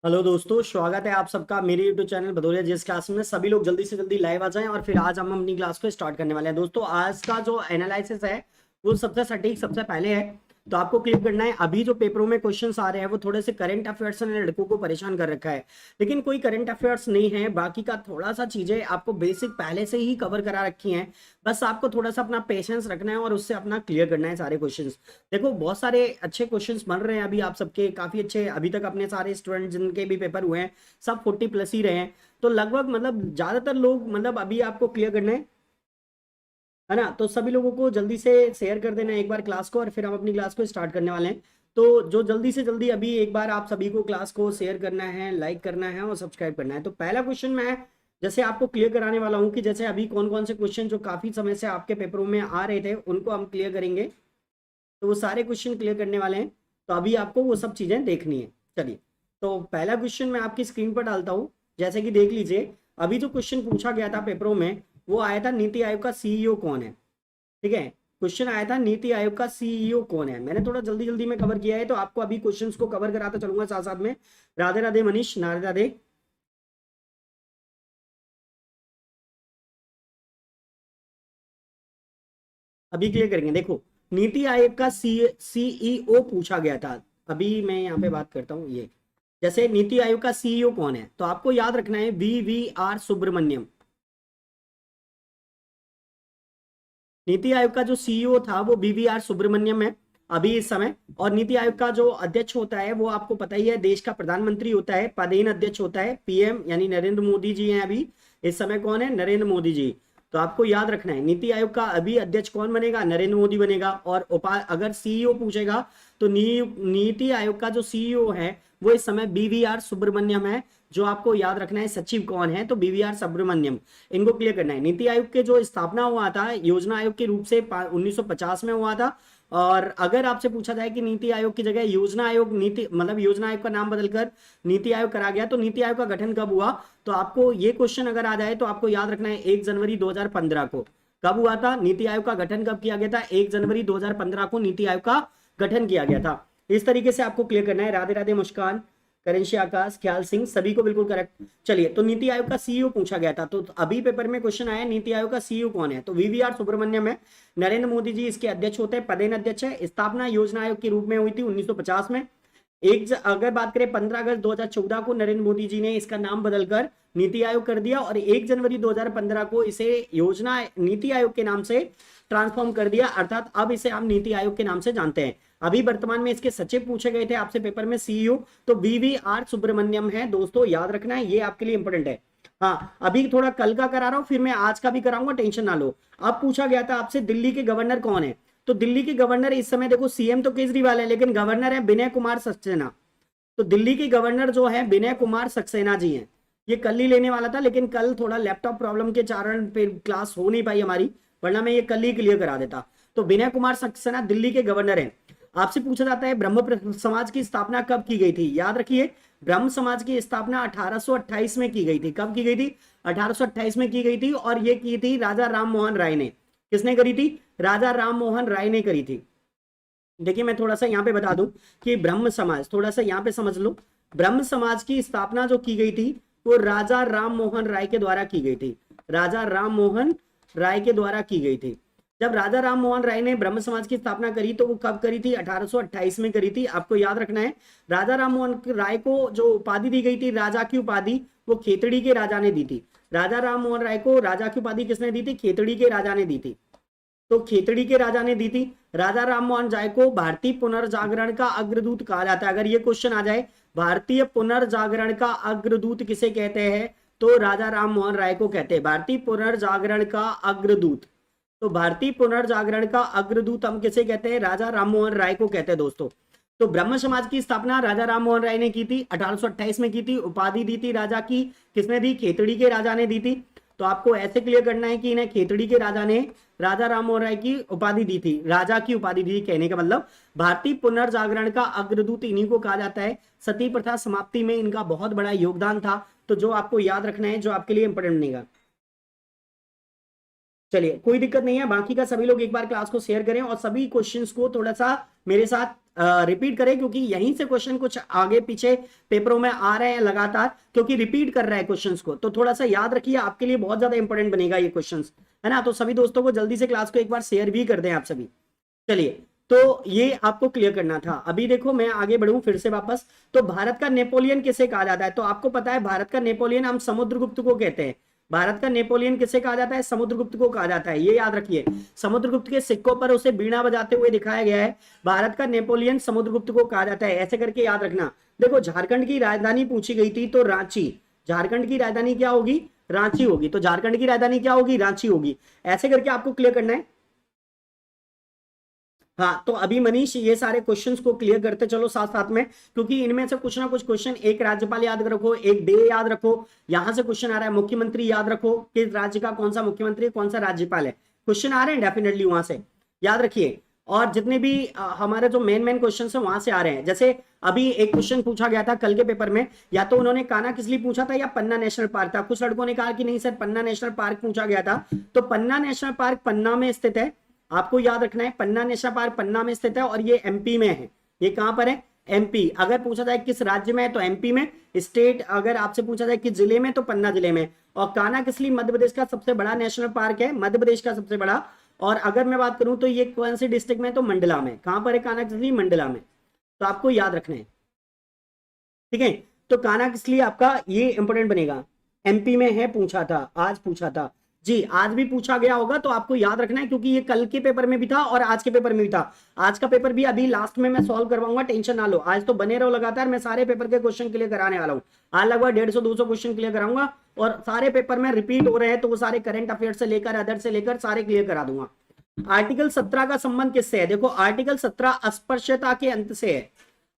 Hello दोस्तों, स्वागत है आप सबका मेरे YouTube channel Bhadauria GS class में। सभी लोग जल्दी से जल्दी लाइव आ जाएं और फिर आज हम अपनी क्लास को स्टार्ट करने वाले हैं। दोस्तों, आज का जो एनालिसिस है वो सबसे सटीक सबसे पहले है, तो आपको क्लिक करना है। अभी जो पेपरों में क्वेश्चंस आ रहे हैं वो थोड़े से करंट अफेयर्स ने लड़कों को परेशान कर रखा है, लेकिन कोई करंट अफेयर्स नहीं है। बाकी का थोड़ा सा चीजें आपको बेसिक पहले से ही कवर करा रखी हैं, बस आपको थोड़ा सा अपना पेशेंस रखना है और उससे अपना क्लियर करना है सारे क्वेश्चंस। देखो, बहुत सारे अच्छे क्वेश्चंस बन रहे हैं अभी आप सबके, काफी अच्छे। अभी तक अपने सारे स्टूडेंट जिनके भी पेपर हुए हैं सब 40+ ही रहे हैं, तो लगभग मतलब ज्यादातर लोग मतलब अभी आपको क्लियर करना है ना। तो सभी लोगों को जल्दी से शेयर कर देना एक बार क्लास को और फिर हम अपनी क्लास को स्टार्ट करने वाले हैं। तो जो जल्दी से जल्दी अभी एक बार आप सभी को क्लास को शेयर करना है, लाइक करना है और सब्सक्राइब करना है। तो पहला क्वेश्चन मैं जैसे आपको क्लियर कराने वाला हूं कि जैसे अभी कौन कौन से क्वेश्चन जो काफी समय से आपके पेपरों में आ रहे थे उनको हम क्लियर करेंगे। तो वो सारे क्वेश्चन क्लियर करने वाले हैं, तो अभी आपको वो सब चीजें देखनी है। चलिए, तो पहला क्वेश्चन मैं आपकी स्क्रीन पर डालता हूं, जैसे कि देख लीजिए। अभी जो क्वेश्चन पूछा गया था पेपरों में वो आया था, नीति आयोग का सीईओ कौन है। ठीक है, क्वेश्चन आया था नीति आयोग का सीईओ कौन है। मैंने थोड़ा जल्दी जल्दी में कवर किया है, तो आपको अभी क्वेश्चंस को कवर कराता चलूंगा साथ साथ में। राधे राधे मनीष, राधे राधे। अभी क्लियर करेंगे। देखो, नीति आयोग का सीईओ पूछा गया था। अभी मैं यहाँ पे बात करता हूँ, ये जैसे नीति आयोग का सीईओ कौन है तो आपको याद रखना है VVR सुब्रमण्यम। नीति आयोग का जो सीईओ था वो VVR सुब्रमण्यम है अभी इस समय। और नीति आयोग का जो अध्यक्ष होता है वो आपको पता ही है, देश का प्रधानमंत्री होता है, पदेन अध्यक्ष होता है PM, यानी नरेंद्र मोदी जी हैं अभी इस समय। कौन है? नरेंद्र मोदी जी। तो आपको याद रखना है नीति आयोग का अभी अध्यक्ष कौन बनेगा? नरेंद्र मोदी बनेगा। और अगर सीईओ पूछेगा तो नीति आयोग का जो सीईओ है वो इस समय BVR सुब्रमण्यम है। जो आपको याद रखना है सचिव कौन है, तो BVR सुब्रमण्यम। इनको क्लियर करना है। नीति आयोग के जो स्थापना हुआ था योजना आयोग के रूप से 1950 में हुआ था। और अगर आपसे पूछा जाए कि नीति आयोग की जगह योजना आयोग, नीति मतलब योजना आयोग का नाम बदलकर नीति आयोग करा गया, तो नीति आयोग का गठन कब हुआ? तो आपको ये क्वेश्चन अगर आ जाए तो आपको याद रखना है 1 जनवरी 2015 को। कब हुआ था नीति आयोग का गठन? कब किया गया था? 1 जनवरी 2015 को नीति आयोग का गठन किया गया था। इस तरीके से आपको क्लियर करना है। राधे राधे मुस्कान, करेंशी आकाश, ख्याल सिंह, सभी को बिल्कुल करेक्ट। चलिए, तो नीति आयोग का सीईओ पूछा गया था, तो अभी पेपर में क्वेश्चन आया नीति आयोग का सीईओ कौन है, तो VVR सुब्रमण्यम है। नरेंद्र मोदी जी इसके अध्यक्ष होते हैं, पदेन अध्यक्ष है। स्थापना योजना आयोग के रूप में हुई थी 1950 में। अगर बात करें 15 अगस्त 2014 को नरेंद्र मोदी जी ने इसका नाम बदलकर नीति आयोग कर दिया और 1 जनवरी 2015 को इसे योजना नीति आयोग के नाम से ट्रांसफॉर्म कर दिया, अर्थात अब इसे हम नीति आयोग के नाम से जानते हैं। अभी वर्तमान में इसके सचिव पूछे गए थे आपसे पेपर में, सीईओ, तो VVR सुब्रमण्यम है। दोस्तों याद रखना है, ये आपके लिए इंपॉर्टेंट है। हाँ, अभी थोड़ा कल का करा रहा हूं, फिर मैं आज का भी कराऊंगा, टेंशन ना लो। अब पूछा गया था आपसे दिल्ली के गवर्नर कौन है, तो दिल्ली के गवर्नर इस समय देखो सीएम तो केजरीवाल है, लेकिन गवर्नर है विनय कुमार सक्सेना। तो दिल्ली के गवर्नर जो है विनय कुमार सक्सेना जी हैं। ये कल ही लेने वाला था, लेकिन कल थोड़ा लैपटॉप प्रॉब्लम के कारण फिर क्लास हो नहीं पाई हमारी, वरना मैं ये कल ही क्लियर करा देता। तो विनय कुमार सक्सेना दिल्ली के गवर्नर हैं। आपसे पूछा जाता है ब्रह्म समाज की स्थापना कब की गई थी? याद रखिए, ब्रह्म समाज की स्थापना 1828 में की गई थी। कब की गई थी? 1828 में की गई थी, और ये की थी राजा राम मोहन राय ने। किसने करी थी? राजा राम मोहन राय ने करी थी। देखिए, मैं थोड़ा सा यहाँ पे बता दूं कि ब्रह्म समाज, थोड़ा सा यहाँ पे समझ लो। ब्रह्म समाज की स्थापना जो की गई थी वो राजा राम मोहन राय के द्वारा की गई थी। राजा राम मोहन राय के द्वारा की गई थी। जब राजा राम मोहन राय ने ब्रह्म समाज की स्थापना करी तो वो कब करी थी? 1828 में करी थी। आपको याद रखना है, राजा राम मोहन राय को जो उपाधि दी गई थी, राजा की उपाधि, वो खेतड़ी के राजा ने दी थी। राजा राम मोहन राय को राजा की उपाधि किसने दी थी? खेतड़ी के राजा ने दी थी। तो खेतड़ी के राजा ने दी थी। राजा राम मोहन राय को भारतीय पुनर्जागरण का अग्रदूत कहा जाता है। अगर ये क्वेश्चन आ जाए, भारतीय पुनर्जागरण का अग्रदूत किसे कहते हैं, तो राजा राम मोहन राय को कहते हैं भारतीय पुनर्जागरण का अग्रदूत। तो भारतीय पुनर्जागरण का अग्रदूत हम किसे कहते हैं? राजा राम मोहन राय को कहते हैं दोस्तों। तो ब्रह्म समाज की स्थापना राजा राम मोहन राय ने की थी, 1828 में की थी। उपाधि दी थी राजा की, किसने दी? खेतड़ी के राजा ने दी थी। तो आपको ऐसे क्लियर करना है कि इन्हें खेतड़ी के राजा ने राजा राम मोहन राय की उपाधि दी थी, राजा की उपाधि दी थी। कहने का मतलब भारतीय पुनर्जागरण का अग्रदूत इन्हीं को कहा जाता है। सती प्रथा समाप्ति में इनका बहुत बड़ा योगदान था। तो जो आपको याद रखना है, जो आपके लिए इंपोर्टेंट बनेगा। चलिए कोई दिक्कत नहीं है, बाकी का सभी लोग एक बार क्लास को शेयर करें और सभी क्वेश्चंस को थोड़ा सा मेरे साथ रिपीट करें, क्योंकि यहीं से क्वेश्चन कुछ आगे पीछे पेपरों में आ रहे हैं लगातार, क्योंकि रिपीट कर रहा है क्वेश्चंस को, तो थोड़ा सा याद रखिए, आपके लिए बहुत ज्यादा इंपॉर्टेंट बनेगा ये क्वेश्चंस, है ना। तो सभी दोस्तों को जल्दी से क्लास को एक बार शेयर भी कर दें आप सभी। चलिए, तो ये आपको क्लियर करना था। अभी देखो मैं आगे बढ़ूं फिर से वापस, तो भारत का नेपोलियन किसे कहा जाता है? तो आपको पता है भारत का नेपोलियन हम समुद्रगुप्त को कहते हैं। भारत का नेपोलियन किसे कहा जाता है? समुद्रगुप्त को कहा जाता है, ये याद रखिए। समुद्रगुप्त के सिक्कों पर उसे बीड़ा बजाते हुए दिखाया गया है। भारत का नेपोलियन समुद्रगुप्त को कहा जाता है, ऐसे करके याद रखना। देखो झारखंड की राजधानी पूछी गई थी, तो रांची। झारखंड की राजधानी क्या होगी? रांची होगी। तो झारखंड की राजधानी क्या होगी? रांची होगी। ऐसे करके आपको क्लियर करना है। हाँ, तो अभी मनीष ये सारे क्वेश्चंस को क्लियर करते चलो साथ साथ में, क्योंकि इनमें से कुछ ना कुछ क्वेश्चन, एक राज्यपाल याद रखो, एक डे याद रखो, यहां से क्वेश्चन आ रहा है मुख्यमंत्री याद रखो, किस राज्य का कौन सा मुख्यमंत्री कौन सा राज्यपाल है, क्वेश्चन आ रहे हैं डेफिनेटली वहां से याद रखिए। और जितने भी हमारे जो मेन क्वेश्चन है वहां से आ रहे हैं। जैसे अभी एक क्वेश्चन पूछा गया था कल के पेपर में, या तो उन्होंने कान्हा किसली पूछा था या पन्ना नेशनल पार्क था। कुछ लड़कों ने कहा कि नहीं सर पन्ना नेशनल पार्क पूछा गया था। तो पन्ना नेशनल पार्क पन्ना में स्थित है, आपको याद रखना है। पन्ना नेशनल पार्क पन्ना में स्थित है और ये एमपी में है। ये कहां पर है? एमपी। अगर पूछा जाए किस राज्य में है तो एमपी में। स्टेट अगर आपसे पूछा जाए किस जिले में तो पन्ना जिले में। और कान्हा किसली मध्य प्रदेश का सबसे बड़ा नेशनल पार्क है, मध्य प्रदेश का सबसे बड़ा। और अगर मैं बात करूं तो ये कौन सी डिस्ट्रिक्ट में? तो मंडला में। कहां पर है कान्हा किसली? मंडला में। तो आपको याद रखना है, ठीक है। तो कान्हा किसली आपका ये इंपोर्टेंट बनेगा, एमपी में है, पूछा था, आज पूछा था जी, आज भी पूछा गया होगा, तो आपको याद रखना है, क्योंकि ये कल के पेपर में भी था और आज के पेपर में भी था। आज का पेपर भी अभी लास्ट में मैं सॉल्व करवाऊंगा, टेंशन ना लो। आज तो बने रहो लगातार, मैं सारे पेपर के क्वेश्चन क्लियर कराने वाला हूँ। आज लगभग 150-200 क्वेश्चन क्लियर कराऊंगा, और सारे पेपर में रिपीट हो रहे हैं तो वो सारे करंट अफेयर से लेकर अदर से लेकर सारे क्लियर करा दूंगा। आर्टिकल 17 का संबंध किससे है? देखो आर्टिकल 17 अस्पृश्यता के अंत से है।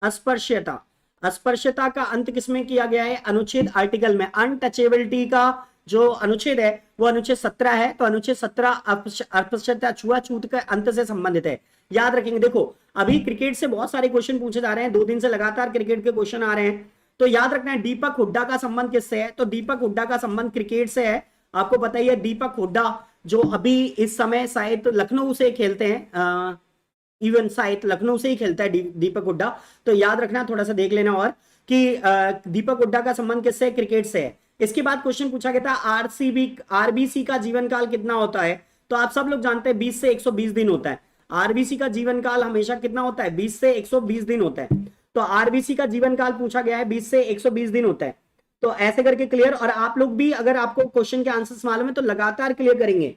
अस्पृश्यता, अस्पृश्यता का अंत किसमें किया गया है? अनुच्छेद आर्टिकल में। अनटचेबिलिटी का जो अनुच्छेद है वो अनुच्छेद 17 है। तो अनुच्छेद 17 अस्पृश्यता छुआछूत के अंत से संबंधित है, याद रखेंगे। देखो अभी क्रिकेट से बहुत सारे क्वेश्चन पूछे जा रहे हैं, 2 दिन से लगातार क्रिकेट के क्वेश्चन आ रहे हैं, तो याद रखना है दीपक हुड्डा का संबंध किससे है? तो दीपक हुड्डा का संबंध क्रिकेट से है। आपको पता ही है दीपक हुड्डा जो अभी इस समय शायद लखनऊ से खेलते हैं, इवन शायद लखनऊ से ही खेलता है दीपक हुड्डा। तो याद रखना, थोड़ा सा देख लेना और कि दीपक हुड्डा का संबंध किससे? क्रिकेट से है। इसके बाद क्वेश्चन पूछा गया था आरबीसी का जीवन काल कितना होता है? तो आप सब लोग जानते हैं 20 से 120 दिन होता है। आरबीसी का जीवन काल हमेशा कितना होता है? 20 से 120 दिन होता है। तो आरबीसी का जीवन काल पूछा गया है, 20 से 120 दिन होता है। तो ऐसे करके क्लियर। और आप लोग भी अगर आपको क्वेश्चन के आंसर्स मालूम है तो लगातार क्लियर करेंगे,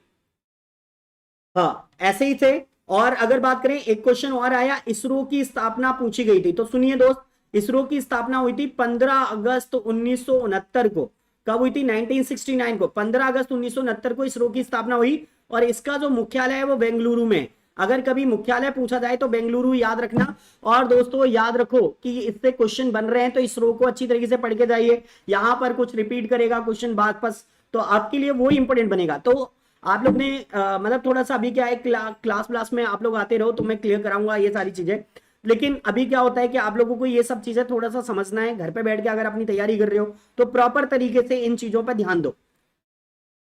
हाँ ऐसे ही थे। और अगर बात करें, एक क्वेश्चन और आया, इसरो की स्थापना पूछी गई थी। तो सुनिए दोस्त, इसरो की स्थापना हुई थी 15 अगस्त 1969 को। कब हुई थी? 1969 को। 15 अगस्त 1969 को इसरो की स्थापना हुई, और इसका जो मुख्यालय है वो बेंगलुरु में। अगर कभी मुख्यालय पूछा जाए तो बेंगलुरु याद रखना। और दोस्तों याद रखो कि इससे क्वेश्चन बन रहे हैं, तो इसरो को अच्छी तरीके से पढ़ के जाइए। यहां पर कुछ रिपीट करेगा क्वेश्चन वापस, तो आपके लिए वो इंपोर्टेंट बनेगा। तो आप लोग ने मतलब थोड़ा सा अभी क्या है, क्लास में आप लोग आते रहो तो मैं क्लियर कराऊंगा ये सारी चीजें। लेकिन अभी क्या होता है कि आप लोगों को ये सब चीजें थोड़ा सा समझना है। घर पे बैठ के अगर अपनी तैयारी कर रहे हो तो प्रॉपर तरीके से इन चीजों पर ध्यान दो।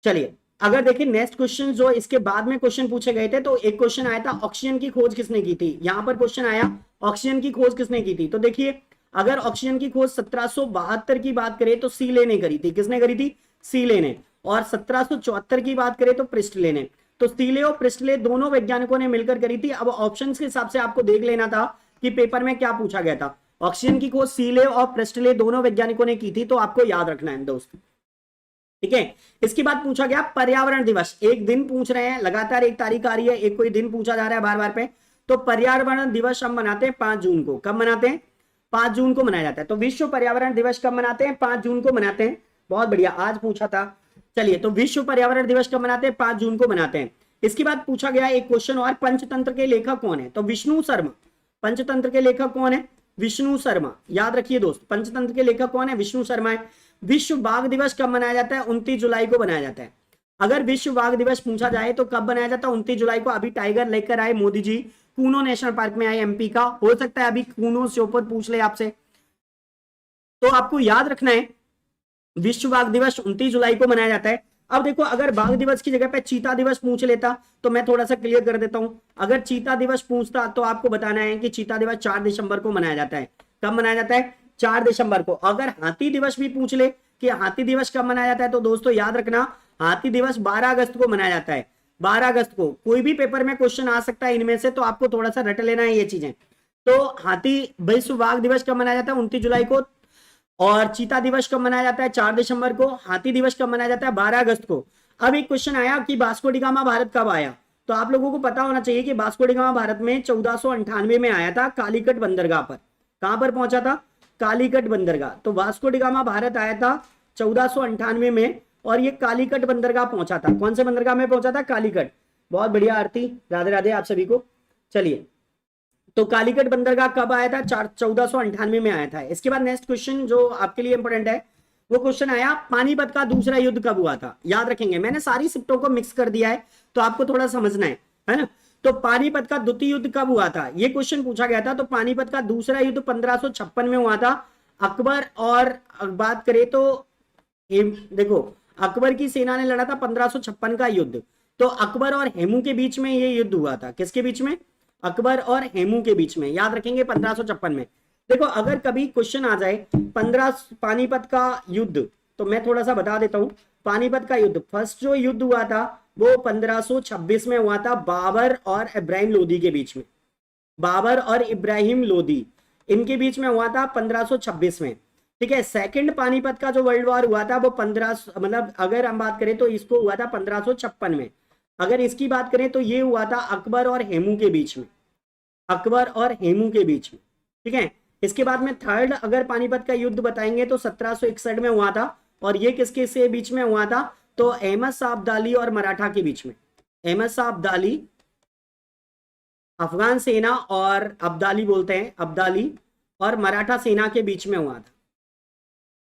चलिए अगर देखिए नेक्स्ट क्वेश्चन जो इसके बाद में क्वेश्चन पूछे गए थे, तो एक क्वेश्चन आया था ऑक्सीजन की खोज किसने की थी। यहां पर क्वेश्चन आया ऑक्सीजन की खोज किसने की थी। तो देखिए अगर ऑक्सीजन की खोज 1772 की बात करें तो सीले ने करी थी। किसने करी थी? सीले ने। और 1774 की बात करें तो प्रिस्टले ने। तो सीले और प्रिस्टले दोनों वैज्ञानिकों ने मिलकर करी थी। अब ऑप्शंस के हिसाब से आपको देख लेना था कि पेपर में क्या पूछा गया था। ऑक्सीजन की खोज सीले और प्रिस्टले दोनों वैज्ञानिकों ने की थी, तो आपको याद रखना है दोस्त, ठीक है। इसके बाद पूछा गया पर्यावरण दिवस। एक दिन पूछ रहे हैं, लगातार एक तारीख आ रही है, एक कोई दिन पूछा जा रहा है बार बार पे। तो पर्यावरण दिवस हम मनाते हैं 5 जून को। कब मनाते हैं? 5 जून को मनाया जाता है। तो विश्व पर्यावरण दिवस कब मनाते हैं? 5 जून को मनाते हैं। बहुत बढ़िया, आज पूछा था। चलिए, तो विश्व पर्यावरण दिवस कब मनाते हैं? 5 जून को मनाते हैं। इसके बाद पूछा गया एक क्वेश्चन और, पंचतंत्र के लेखक कौन है? तो विष्णु शर्मा। पंचतंत्र के लेखक कौन है? विष्णु शर्मा। याद रखिए दोस्त, पंचतंत्र के लेखक कौन है? विष्णु शर्मा है। विश्व बाघ दिवस कब मनाया जाता है? 29 जुलाई को मनाया जाता है। अगर विश्व बाघ दिवस पूछा जाए तो कब मनाया जाता है? 29 जुलाई को। अभी टाइगर लेकर आए मोदी जी, कूनो नेशनल पार्क में आए एमपी का। हो सकता है अभी कूनो से ऊपर पूछ ले आपसे, तो आपको याद रखना है विश्व बाघ दिवस 29 जुलाई को मनाया जाता है। अब देखो अगर बाघ दिवस की जगह पे चीता दिवस पूछ लेता तो मैं थोड़ा सा क्लियर कर देता हूं। अगर चीता दिवस पूछता तो आपको बताना है कि चीता दिवस 4 दिसंबर को मनाया जाता है। कब मनाया जाता है? 4 दिसंबर को। अगर हाथी दिवस भी पूछ ले कि हाथी दिवस कब मनाया जाता है, तो दोस्तों याद रखना हाथी दिवस 12 अगस्त को मनाया जाता है। 12 अगस्त को कोई भी पेपर में क्वेश्चन आ सकता है इनमें से, तो आपको थोड़ा सा रट लेना है ये चीजें। तो हाथी विश्व बाघ दिवस कब मनाया जाता है? 29 जुलाई को। और चीता दिवस कब मनाया जाता है? 4 दिसंबर को। हाथी दिवस कब मनाया जाता है? 12 अगस्त को। अब एक क्वेश्चन आया कि वास्को डी गामा भारत कब आया, तो आप लोगों को पता होना चाहिए कि वास्को डी गामा भारत में 1498 में आया था, कालीकट बंदरगाह पर। कहां पर पहुंचा था? कालीकट बंदरगाह। तो वास्को डी गामा भारत आया था 1498 में, और ये कालीकट बंदरगाह पहुंचा था। कौन से बंदरगाह में पहुंचा था? कालीकट। बहुत बढ़िया आरती, राधे राधे आप सभी को। चलिए, तो कालीकट बंदरगाह कब आया था? 1498 में आया था। इसके बाद नेक्स्ट क्वेश्चन जो आपके लिए इंपॉर्टेंट है, वो क्वेश्चन आया पानीपत का दूसरा युद्ध कब हुआ था? याद रखेंगे, मैंने सारी शिफ्टों को मिक्स कर दिया है तो आपको थोड़ा समझना है ना। तो पानीपत का द्वितीय युद्ध कब हुआ था, ये क्वेश्चन पूछा गया था। तो पानीपत का दूसरा युद्ध 1556 में हुआ था। अकबर और बात करें तो देखो अकबर की सेना ने लड़ा था 1556 का युद्ध। तो अकबर और हेमू के बीच में ये युद्ध हुआ था। किसके बीच में? अकबर और हेमू के बीच में। याद रखेंगे 1556 में। देखो अगर कभी क्वेश्चन आ जाए पानीपत का युद्ध, तो मैं थोड़ा सा बता देता हूं। पानीपत का युद्ध फर्स्ट जो युद्ध हुआ था वो 1526 में हुआ था, बाबर और इब्राहिम लोदी के बीच में। बाबर और इब्राहिम लोदी इनके बीच में हुआ था 1526 में। ठीक है। सेकंड पानीपत का जो वर्ल्ड वॉर हुआ था वो 15 मतलब अगर हम बात करें तो इसको हुआ था 1556 में। अगर इसकी बात करें तो ये हुआ था अकबर और हेमू के बीच में। अकबर और हेमू के बीच में। ठीक है। इसके बाद में थर्ड अगर पानीपत का युद्ध बताएंगे तो 1761 में हुआ था, और ये किसके से बीच में हुआ था? तो अहमद शाह अब्दाली और मराठा के बीच में। अहमद शाह अब्दाली, अफगान सेना और अब्दाली बोलते हैं, अब्दाली और मराठा सेना के बीच में हुआ था।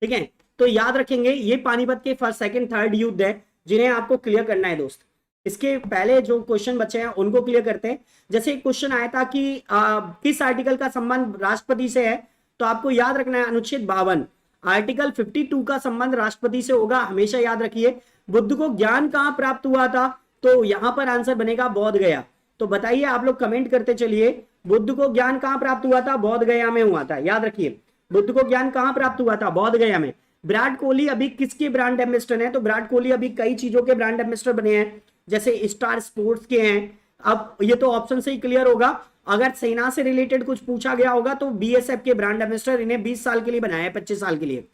ठीक है। तो याद रखेंगे ये पानीपत के फर्स्ट सेकंड थर्ड युद्ध है जिन्हें आपको क्लियर करना है दोस्त। इसके पहले जो क्वेश्चन बचे हैं उनको क्लियर करते हैं। जैसे एक क्वेश्चन आया था कि किस आर्टिकल का संबंध राष्ट्रपति से है, तो आपको याद रखना है अनुच्छेद 52। आर्टिकल 52 का संबंध राष्ट्रपति से होगा, हमेशा याद रखिए। बुद्ध को ज्ञान कहां प्राप्त हुआ था, तो यहां पर आंसर बनेगा बोध गया। तो बताइए आप लोग कमेंट करते चलिए, बुद्ध को ज्ञान कहां प्राप्त हुआ था? बोध गया में हुआ था। याद रखिए, बुद्ध को ज्ञान कहां प्राप्त हुआ था? बोध गया में। विराट कोहली अभी किसके ब्रांड एम्बेसडर हैं? तो विराट कोहली अभी कई चीजों के ब्रांड एम्बेसडर बने हैं, जैसे स्टार स्पोर्ट्स के हैं। अब ये तो ऑप्शन से ही क्लियर होगा। अगर सेना से रिलेटेड कुछ पूछा गया होगा तो बीएसएफ के ब्रांड एम्बेसडर, इन्हें 20 साल के लिए बनाया है, 25 साल के लिए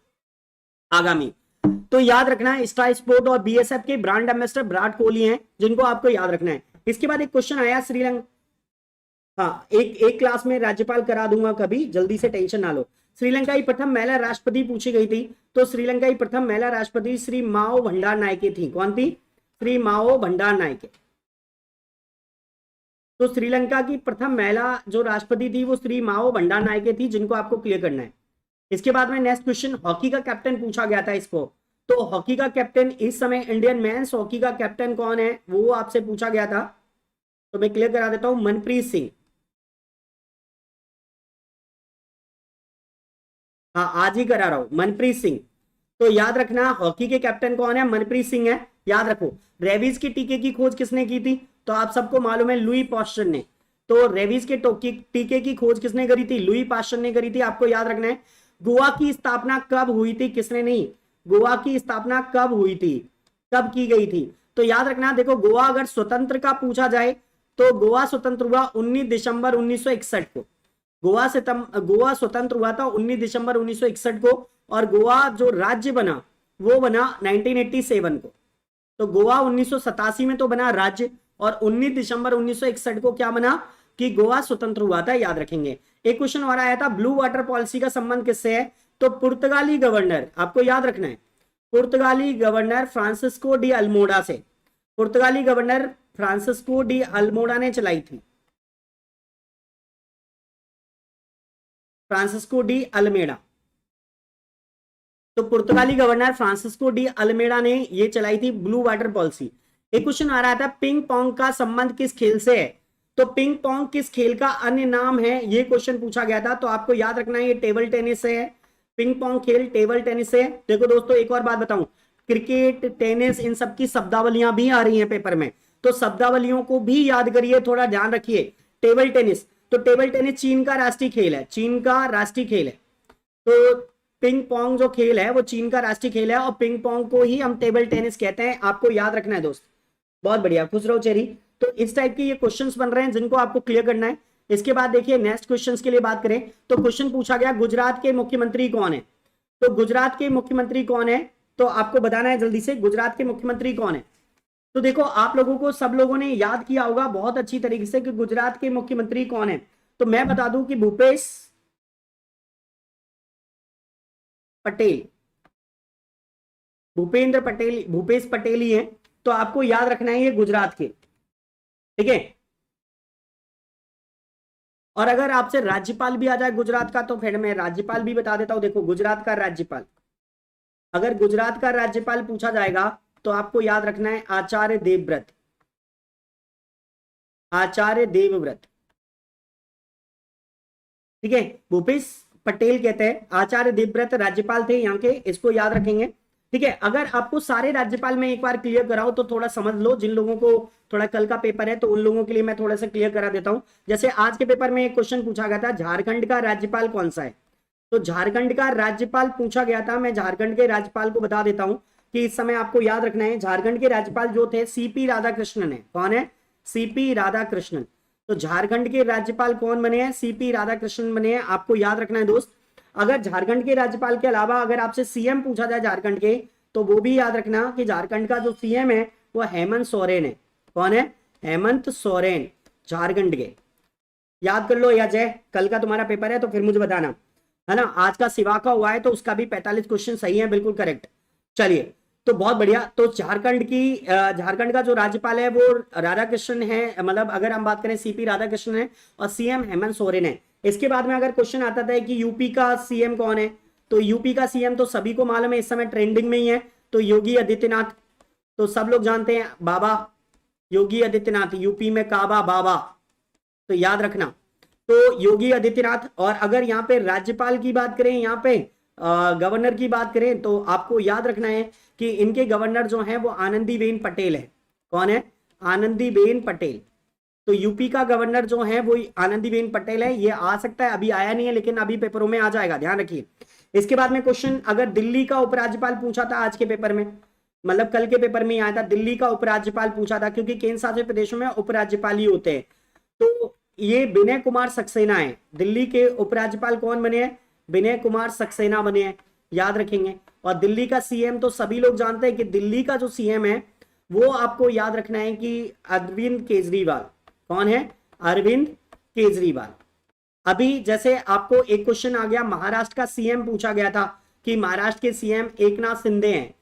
आगामी। तो याद रखना है स्टार स्पोर्ट और बीएसएफ के ब्रांड एम्बेसडर विराट कोहली हैं, जिनको आपको याद रखना है। इसके बाद एक क्वेश्चन आया श्रीलंका, हाँ एक क्लास में राज्यपाल करा दूंगा कभी, जल्दी से टेंशन ना लो। श्रीलंका की प्रथम महिला राष्ट्रपति पूछी गई थी, तो श्रीलंका की प्रथम महिला राष्ट्रपति श्री माओ भंडार नायके थी। कौन थी? श्री माओ भंडार नायके। तो श्रीलंका की प्रथम महिला जो राष्ट्रपति थी वो श्री माओ भंडार नायके थी, जिनको आपको क्लियर करना है। इसके बाद में नेक्स्ट क्वेश्चन, हॉकी का कैप्टन पूछा गया था इसको। तो हॉकी का कैप्टन इस समय इंडियन मेंस हॉकी का कैप्टन कौन है, वो आपसे पूछा गया था। तो मैं क्लियर करा देता हूं, मनप्रीत सिंह। हाँ आज ही करा रहा हूं, मनप्रीत सिंह। तो याद रखना हॉकी के कैप्टन कौन है? मनप्रीत सिंह है। याद रखो रेबीज के टीके की खोज किसने की थी? तो आप सबको मालूम है लुई पास्चर ने। तो रेबीज के टीके की खोज किसने करी थी? लुई पास्चर ने करी थी। आपको याद रखना है गोवा की स्थापना कब हुई थी? किसने नहीं, गोवा की स्थापना कब हुई थी, कब की गई थी? तो याद रखना, देखो गोवा अगर स्वतंत्र का पूछा जाए तो गोवा स्वतंत्र हुआ 19 दिसंबर 1961 को। गोवा स्वतंत्र हुआ था 19 दिसंबर 1961 को, और गोवा जो राज्य बना वो बना 1987 को। तो गोवा 1987 में तो बना राज्य, और 19 दिसंबर 1961 को क्या बना कि गोवा स्वतंत्र हुआ था। याद रखेंगे। एक क्वेश्चन और आया था, ब्लू वाटर पॉलिसी का संबंध किससे है? तो पुर्तगाली गवर्नर, आपको याद रखना है, पुर्तगाली गवर्नर फ्रांसिस्को डी अल्मोडा से। पुर्तगाली गवर्नर फ्रांसिस्को डी अल्मोडा ने चलाई थी, फ्रांसिस्को डी अल्मेडा। तो पुर्तगाली गवर्नर फ्रांसिस्को डी अल्मेडा ने ये चलाई थी ब्लू वाटर पॉलिसी। एक क्वेश्चन आ रहा था, पिंग पोंग का संबंध किस खेल से है? तो पिंग पोंग किस खेल का अन्य नाम है, ये क्वेश्चन पूछा गया था। तो आपको याद रखना है ये टेबल टेनिस है। पिंग पोंग खेल टेबल टेनिस है। देखो दोस्तों एक और बात बताऊं, क्रिकेट, टेनिस, इन सब की शब्दावलियां भी आ रही हैं पेपर में, तो शब्दावलियों को भी याद करिए, थोड़ा ध्यान रखिए। टेबल टेनिस, तो टेबल टेनिस चीन का राष्ट्रीय खेल है, चीन का राष्ट्रीय खेल है। तो पिंग पोंग जो खेल है वो चीन का राष्ट्रीय खेल है और पिंग पोंग को ही हम टेबल टेनिस कहते हैं, आपको याद रखना है दोस्त। बहुत बढ़िया, खुश रहो चेरी। तो इस टाइप के ये क्वेश्चंस बन रहे हैं जिनको आपको क्लियर करना है। इसके बाद देखिए नेक्स्ट क्वेश्चंस के लिए बात करें तो क्वेश्चन पूछा गया गुजरात के मुख्यमंत्री कौन है। तो गुजरात के मुख्यमंत्री कौन है, तो आपको बताना है जल्दी से गुजरात के मुख्यमंत्री कौन है। तो देखो आप लोगों को, सब लोगों ने याद किया होगा बहुत अच्छी तरीके से कि गुजरात के मुख्यमंत्री कौन है। तो मैं बता दूं कि भूपेश पटेल, भूपेंद्र पटेल, भूपेश पटेल ही है। तो आपको याद रखना है ये गुजरात के, ठीक है। और अगर आपसे राज्यपाल भी आ जाए गुजरात का तो फिर मैं राज्यपाल भी बता देता हूं। देखो गुजरात का राज्यपाल, अगर गुजरात का राज्यपाल पूछा जाएगा तो आपको याद रखना है आचार्य देवव्रत, आचार्य देवव्रत, ठीक है। भूपेश पटेल कहते हैं, आचार्य देवव्रत राज्यपाल थे यहाँ के, इसको याद रखेंगे, ठीक है। अगर आपको सारे राज्यपाल में एक बार क्लियर कराओ तो थोड़ा समझ लो, जिन लोगों को थोड़ा कल का पेपर है तो उन लोगों के लिए मैं थोड़ा सा क्लियर करा देता हूं। जैसे आज के पेपर में एक क्वेश्चन पूछा गया था, झारखंड का राज्यपाल कौन सा है। तो झारखंड का राज्यपाल पूछा गया था, मैं झारखंड के राज्यपाल को बता देता हूं कि इस समय आपको याद रखना है झारखंड के राज्यपाल जो थे सीपी राधाकृष्णन है। कौन है, सीपी राधाकृष्णन। तो झारखंड के राज्यपाल कौन बने हैं, सीपी राधाकृष्णन बने हैं, आपको याद रखना है दोस्त। अगर झारखंड के राज्यपाल के अलावा अगर आपसे सीएम पूछा जाए झारखंड के तो वो भी याद रखना कि झारखंड का जो सीएम है वो हेमंत सोरेन है। कौन है, हेमंत सोरेन, झारखंड के। याद कर लो या जय, कल का तुम्हारा पेपर है तो फिर मुझे बताना, है ना। आज का सिवा का हुआ है तो उसका भी 45 क्वेश्चन सही है, बिल्कुल करेक्ट। चलिए तो बहुत बढ़िया। तो झारखंड का जो राज्यपाल है वो राधाकृष्णन है, मतलब अगर हम बात करें सीपी राधाकृष्णन है और सीएम हेमंत सोरेन है। इसके बाद में अगर क्वेश्चन आता था कि यूपी का सीएम कौन है, तो यूपी का सीएम तो सभी को मालूम है, इस समय ट्रेंडिंग में ही है, तो योगी आदित्यनाथ। तो सब लोग जानते हैं बाबा योगी आदित्यनाथ, यूपी में काबा बाबा, तो याद रखना। तो योगी आदित्यनाथ। और अगर यहाँ पे राज्यपाल की बात करें, यहाँ पे गवर्नर की बात करें तो आपको याद रखना है कि इनके गवर्नर जो हैं वो आनंदीबेन पटेल है। कौन है, आनंदीबेन पटेल। तो यूपी का गवर्नर जो है वो आनंदीबेन पटेल है। ये आ सकता है, अभी आया नहीं है लेकिन अभी पेपरों में आ जाएगा, ध्यान रखिए। इसके बाद में क्वेश्चन, अगर दिल्ली का उपराज्यपाल पूछा था आज के पेपर में, मतलब कल के पेपर में आया था, दिल्ली का उपराज्यपाल पूछा था, क्योंकि केंद्र शासित प्रदेशों में उपराज्यपाल ही होते हैं। तो ये विनय कुमार सक्सेना है, दिल्ली के उपराज्यपाल कौन बने हैं, विनय कुमार सक्सेना बने हैं, याद रखेंगे। और दिल्ली का सीएम तो सभी लोग जानते हैं कि दिल्ली का जो सीएम है वो आपको याद रखना है कि अरविंद केजरीवाल। कौन है, अरविंद केजरीवाल। अभी जैसे आपको एक क्वेश्चन आ गया, महाराष्ट्र का सीएम पूछा गया था कि महाराष्ट्र के सीएम एकनाथ शिंदे हैं।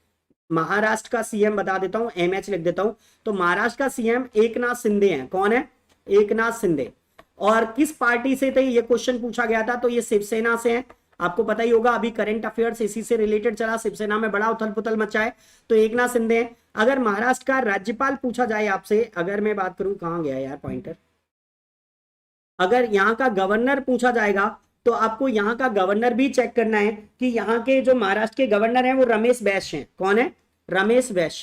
महाराष्ट्र का सीएम बता देता हूं, एमएच लिख देता हूं। तो महाराष्ट्र का सीएम एकनाथ शिंदे हैं। कौन है, एकनाथ शिंदे। और किस पार्टी से थे, ये क्वेश्चन पूछा गया था, तो ये शिवसेना से है। आपको पता ही होगा, अभी करंट अफेयर्स इसी से रिलेटेड चला, शिवसेना में बड़ा उथल पुथल मचा है, तो एकनाथ शिंदे हैं। अगर महाराष्ट्र का राज्यपाल पूछा जाए आपसे, अगर मैं बात करूं, कहां गया यार पॉइंटर, अगर यहाँ का गवर्नर पूछा जाएगा तो आपको यहाँ का गवर्नर भी चेक करना है कि यहाँ के जो महाराष्ट्र के गवर्नर हैं वो रमेश बैस हैं। कौन है, रमेश बैस,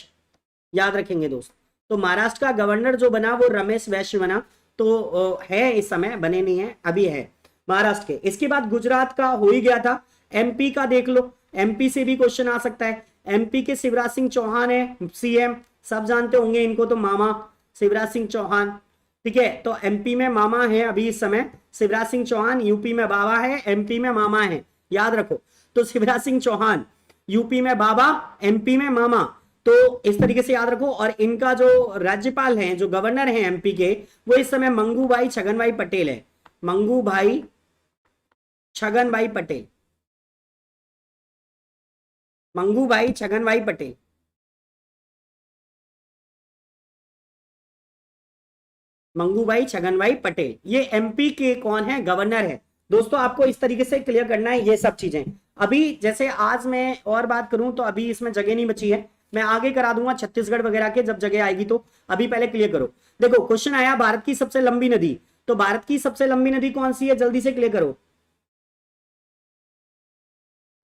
याद रखेंगे दोस्त। तो महाराष्ट्र का गवर्नर जो बना वो रमेश बैस बना, तो है इस समय, बने नहीं है, अभी है महाराष्ट्र के। इसके बाद गुजरात का हो ही गया था, एमपी का देख लो, एमपी से भी क्वेश्चन आ सकता है। एमपी के शिवराज सिंह चौहान है सीएम, सब जानते होंगे इनको, तो मामा शिवराज सिंह चौहान, ठीक है। तो एमपी में मामा है अभी इस समय शिवराज सिंह चौहान, यूपी में बाबा है, एमपी में मामा है, याद रखो। तो शिवराज सिंह चौहान यूपी में बाबा, एमपी में मामा, तो इस तरीके से याद रखो। और इनका जो राज्यपाल हैं, जो गवर्नर हैं एमपी के, वो इस समय मंगूभाई छगनभाई पटेल है। मंगूभाई छगनभाई पटेल, मंगूभाई छगनभाई पटेल। मंगूभाई छगनभाई पटेल, ये एमपी के कौन है, गवर्नर है। दोस्तों आपको इस तरीके से क्लियर करना है ये सब चीजें। अभी जैसे आज मैं और बात करूं तो अभी इसमें जगह नहीं बची है, मैं आगे करा दूंगा छत्तीसगढ़ वगैरह के जब जगह आएगी। तो अभी पहले क्लियर करो। देखो क्वेश्चन आया, भारत की सबसे लंबी नदी, तो भारत की सबसे लंबी नदी कौन सी है, जल्दी से क्लियर करो।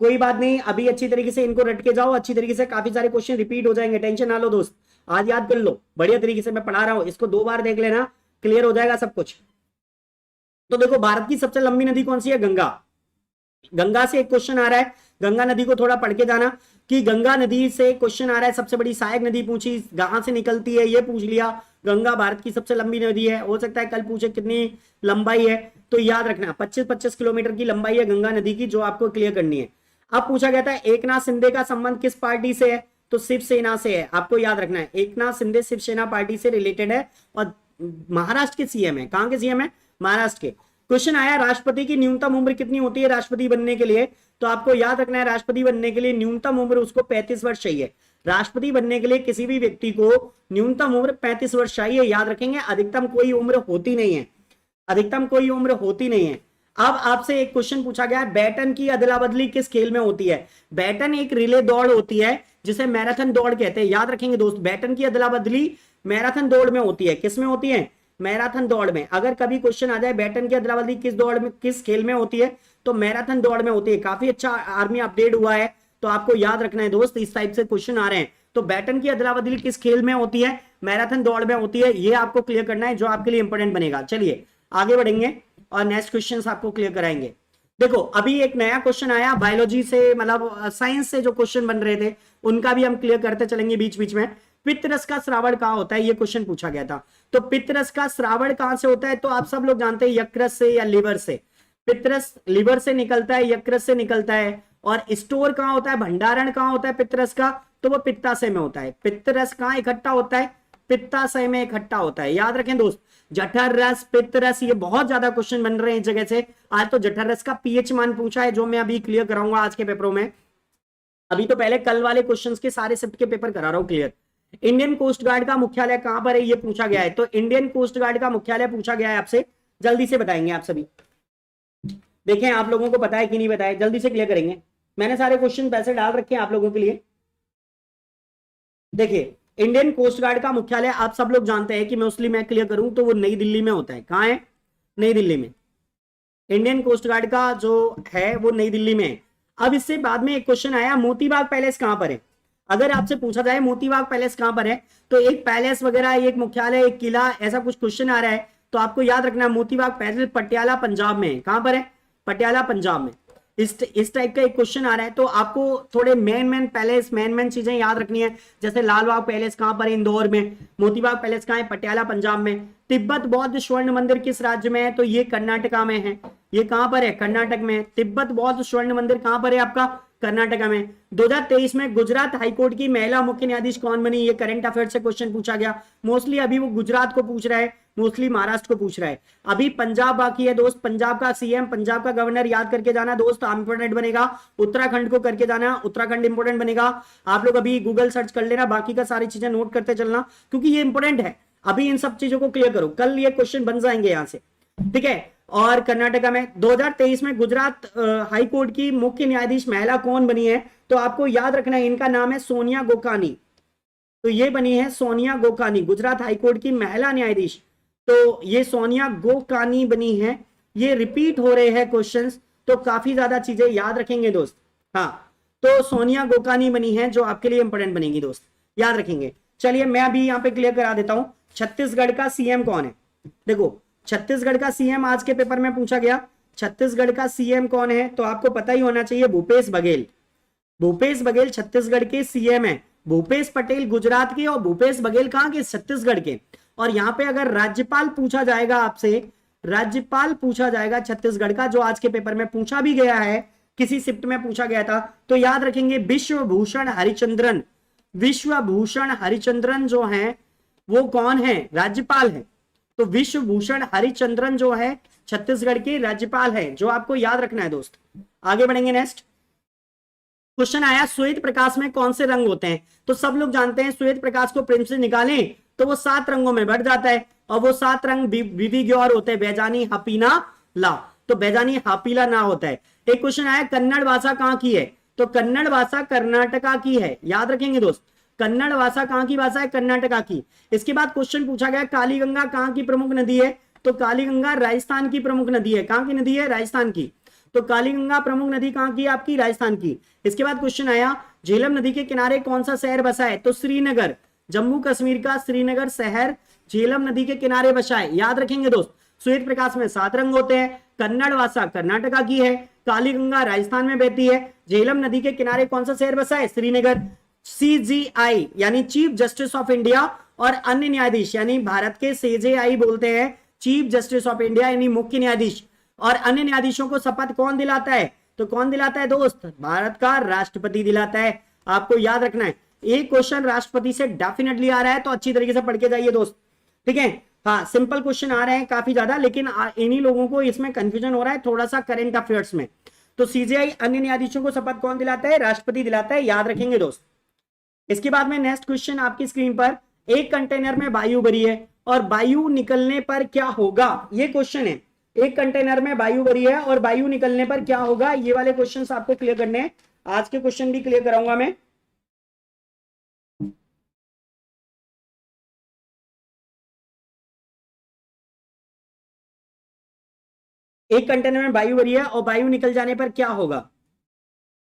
कोई बात नहीं, अभी अच्छी तरीके से इनको रट के जाओ, अच्छी तरीके से, काफी सारे क्वेश्चन रिपीट हो जाएंगे, टेंशन ना लो दोस्त, आज याद कर लो, बढ़िया तरीके से मैं पढ़ा रहा हूं, इसको 2 बार देख लेना, क्लियर हो जाएगा सब कुछ। तो देखो, भारत की सबसे लंबी नदी कौन सी है? गंगा। गंगा से एक क्वेश्चन आ रहा है, गंगा नदी को थोड़ा पढ़ के जाना कि गंगा नदी से क्वेश्चन आ रहा है, सबसे बड़ी सहायक नदी पूछी, कहां से निकलती है ये पूछ लिया, गंगा भारत की सबसे लंबी नदी है, हो सकता है कल पूछे कितनी लंबाई है, तो याद रखना 25-25 किलोमीटर की लंबाई है गंगा नदी की, जो आपको क्लियर करनी है। अब पूछा गया था एकनाथ शिंदे का संबंध किस पार्टी से है? तो शिवसेना से है, आपको याद रखना है, एकनाथ शिंदे शिवसेना पार्टी से रिलेटेड है और महाराष्ट्र के सीएम है। कहां के सीएम है? महाराष्ट्र के। क्वेश्चन आया राष्ट्रपति की न्यूनतम उम्र कितनी होती है राष्ट्रपति बनने के लिए? तो आपको याद रखना है राष्ट्रपति बनने के लिए न्यूनतम उम्र उसको 35 वर्ष चाहिए। राष्ट्रपति बनने के लिए किसी भी व्यक्ति को न्यूनतम उम्र 35 वर्ष चाहिए, याद रखेंगे, अधिकतम कोई उम्र होती नहीं है, अधिकतम कोई उम्र होती नहीं है। अब आपसे एक क्वेश्चन पूछा गया है, बैटन की अदला बदली किस खेल में होती है? बैटन एक रिले दौड़ होती है जिसे मैराथन दौड़ कहते हैं, याद रखेंगे दोस्त, बैटन की अदला बदली मैराथन दौड़ में होती है। किस में होती है? मैराथन दौड़ में। अगर कभी क्वेश्चन आ जाए बैटन की अदला बदली किस दौड़ में, किस खेल में होती है, तो मैराथन दौड़ में होती है। काफी अच्छा आर्मी अपडेट हुआ है, तो आपको याद रखना है दोस्त, इस टाइप से क्वेश्चन आ रहे हैं। तो बैटन की अदला बदली किस खेल में होती है? मैराथन दौड़ में होती है, ये आपको क्लियर करना है, जो आपके लिए इंपॉर्टेंट बनेगा। चलिए आगे बढ़ेंगे और नेक्स्ट क्वेश्चन आपको क्लियर कराएंगे। देखो, अभी एक नया क्वेश्चन आया बायोलॉजी से, मतलब साइंस से जो क्वेश्चन बन रहे थे उनका भी हम क्लियर करते चलेंगे बीच बीच में। पित्तरस का श्रावण कहां होता है? ये क्वेश्चन पूछा गया था। तो पित्तरस का श्रावण कहां से होता है? तो आप सब लोग जानते हैं यकृत से या लिवर से। पित्तरस लिवर से निकलता है, यकृत से निकलता है। और स्टोर कहां होता है, भंडारण कहां होता है पित्तरस का? तो वो पित्ताशय में होता है। पित्तरस कहां इकट्ठा होता है? पित्ताशय में इकट्ठा होता है, याद रखें दोस्त। जठर रस, पित्त रस, ये बहुत ज्यादा क्वेश्चन बन रहे हैं इस जगह से। आज तो जठर रस का पीएच मान पूछा है, जो मैं अभी क्लियर कराऊंगा आज के पेपरों में। अभी तो पहले कल वाले क्वेश्चंस के सारे शिफ्ट के पेपर करा रहा हूं क्लियर। इंडियन कोस्ट गार्ड का मुख्यालय कहां पर है? ये पूछा गया है। तो इंडियन कोस्ट गार्ड का मुख्यालय पूछा गया है आपसे, जल्दी से बताएंगे आप सभी। देखें आप लोगों को पता है कि नहीं पता है, जल्दी से क्लियर करेंगे। मैंने सारे क्वेश्चन पैसे डाल रखे हैं आप लोगों के लिए। देखिए, इंडियन कोस्ट गार्ड का मुख्यालय आप सब लोग जानते हैं कि मोस्टली मैं क्लियर करूं तो वो नई दिल्ली में होता है। कहां है? नई दिल्ली में। इंडियन कोस्ट गार्ड का जो है वो नई दिल्ली में है। अब इससे बाद में एक क्वेश्चन आया, मोतीबाग पैलेस कहां पर है? अगर आपसे पूछा जाए मोतीबाग पैलेस कहां पर है, तो एक पैलेस वगैरह, एक मुख्यालय, एक किला, ऐसा कुछ क्वेश्चन आ रहा है, तो आपको याद रखना है मोतीबाग पैलेस पटियाला पंजाब में है। कहां पर है? पटियाला पंजाब में। इस टाइप का एक क्वेश्चन आ रहा है, तो आपको थोड़े मेन पैलेस, मेन चीजें याद रखनी है। जैसे लाल बाग पैलेस कहां पर है? इंदौर में। मोतीबाग पैलेस कहां है? पटियाला पंजाब में। तिब्बत बौद्ध स्वर्ण मंदिर किस राज्य में है? तो ये कर्नाटका में है। ये कहां पर है? कर्नाटक में। तिब्बत बौद्ध स्वर्ण मंदिर कहां पर है आपका? कर्नाटका में। 2023 में गुजरात हाईकोर्ट की महिला मुख्य न्यायाधीश कौन बनी? ये करंट अफेयर से क्वेश्चन पूछा गया। मोस्टली अभी वो गुजरात को पूछ रहा है, मोस्टली महाराष्ट्र को पूछ रहा है। अभी पंजाब बाकी है दोस्त। पंजाब का सीएम, पंजाब का गवर्नर याद करके जाना दोस्त, इंपोर्टेंट बनेगा। उत्तराखंड को करके जाना, उत्तराखंड इंपोर्टेंट बनेगा। आप लोग अभी गूगल सर्च कर लेना, बाकी का सारी चीजें नोट करते चलना, क्योंकि ये इंपोर्टेंट है। अभी इन सब चीजों को क्लियर करो, कल ये क्वेश्चन बन जाएंगे यहां से, ठीक है। और कर्नाटका में 2023 में गुजरात हाई कोर्ट की मुख्य न्यायाधीश महिला कौन बनी है? तो आपको याद रखना है, इनका नाम है सोनिया गोकानी। तो ये बनी है सोनिया गोकानी, गुजरात हाई कोर्ट की महिला न्यायाधीश। तो ये सोनिया गोकानी बनी है। ये रिपीट हो रहे हैं क्वेश्चंस, तो काफी ज्यादा चीजें याद रखेंगे दोस्त। हाँ, तो सोनिया गोकानी बनी है, जो आपके लिए इंपोर्टेंट बनेगी दोस्त, याद रखेंगे। चलिए मैं अभी यहाँ पे क्लियर करा देता हूं, छत्तीसगढ़ का सीएम कौन है? देखो, छत्तीसगढ़ का सीएम आज के पेपर में पूछा गया। छत्तीसगढ़ का सीएम कौन है? तो आपको पता ही होना चाहिए, भूपेश बघेल। भूपेश बघेल छत्तीसगढ़ के सीएम है। भूपेश पटेल गुजरात के और भूपेश बघेल कहां के? छत्तीसगढ़ के। और यहां पे अगर राज्यपाल पूछा जाएगा आपसे, राज्यपाल पूछा जाएगा छत्तीसगढ़ का, जो आज के पेपर में पूछा भी गया है, किसी शिफ्ट में पूछा गया था, तो याद रखेंगे विश्वभूषण हरिचंद्रन। विश्वभूषण हरिचंद्रन जो है वो कौन है? राज्यपाल है। तो विश्वभूषण हरिचंद्रन जो है छत्तीसगढ़ के राज्यपाल है, जो आपको याद रखना है दोस्त। आगे बढ़ेंगे। नेक्स्ट क्वेश्चन आया, श्वेत प्रकाश में कौन से रंग होते हैं? तो सब लोग जानते हैं श्वेत प्रकाश को प्रिज्म से निकालें तो वो 7 रंगों में बढ़ जाता है, और वो 7 रंग विविग्योर होते हैं, बैजानी, हपीना, ला। तो बैजानी, हापीला ना होता है। एक क्वेश्चन आया, कन्नड़ भाषा कहां की है? तो कन्नड़ भाषा कर्नाटका की है, याद रखेंगे दोस्त। कन्नड़ भाषा कहां की भाषा है? कर्नाटका की। इसके बाद क्वेश्चन पूछा गया, कालीगंगा कहां की प्रमुख नदी है? तो कालीगंगा राजस्थान की प्रमुख नदी है। कहां की नदी है? राजस्थान की। तो कालीगंगा प्रमुख नदी कहां की? आपकी राजस्थान की। इसके बाद क्वेश्चन आया झेलम नदी के किनारे कौन सा शहर बसा है? तो श्रीनगर, जम्मू कश्मीर का श्रीनगर शहर झेलम नदी के किनारे बसा है, याद रखेंगे दोस्त। श्वेत प्रकाश में 7 रंग होते हैं, कन्नड़ भाषा कर्नाटका की है, कालीगंगा राजस्थान में बहती है, झेलम नदी के किनारे कौन सा शहर बसा है? श्रीनगर। सीजीआई यानी चीफ जस्टिस ऑफ इंडिया और अन्य न्यायाधीश, यानी भारत के सीजेआई बोलते हैं चीफ जस्टिस ऑफ इंडिया यानी मुख्य न्यायाधीश, और अन्य न्यायाधीशों को शपथ कौन दिलाता है? तो कौन दिलाता है दोस्त? भारत का राष्ट्रपति दिलाता है। आपको याद रखना है, एक क्वेश्चन राष्ट्रपति से डेफिनेटली आ रहा है, तो अच्छी तरीके से पढ़ के जाइए दोस्त, ठीक है। हाँ, सिंपल क्वेश्चन आ रहे हैं काफी ज्यादा, लेकिन इन्हीं लोगों को इसमें कंफ्यूजन हो रहा है थोड़ा सा करंट अफेयर्स में। तो सीजीआई अन्य न्यायाधीशों को शपथ कौन दिलाता है? राष्ट्रपति दिलाता है, याद रखेंगे दोस्त। इसके बाद में नेक्स्ट क्वेश्चन आपकी स्क्रीन पर, एक कंटेनर में वायु भरी है और वायु निकलने पर क्या होगा? ये क्वेश्चन है, एक कंटेनर में वायु भरी है और वायु निकलने पर क्या होगा? ये वाले क्वेश्चंस आपको क्लियर करने हैं, आज के क्वेश्चन भी क्लियर कराऊंगा मैं। एक कंटेनर में वायु भरी है और वायु निकल जाने पर क्या होगा?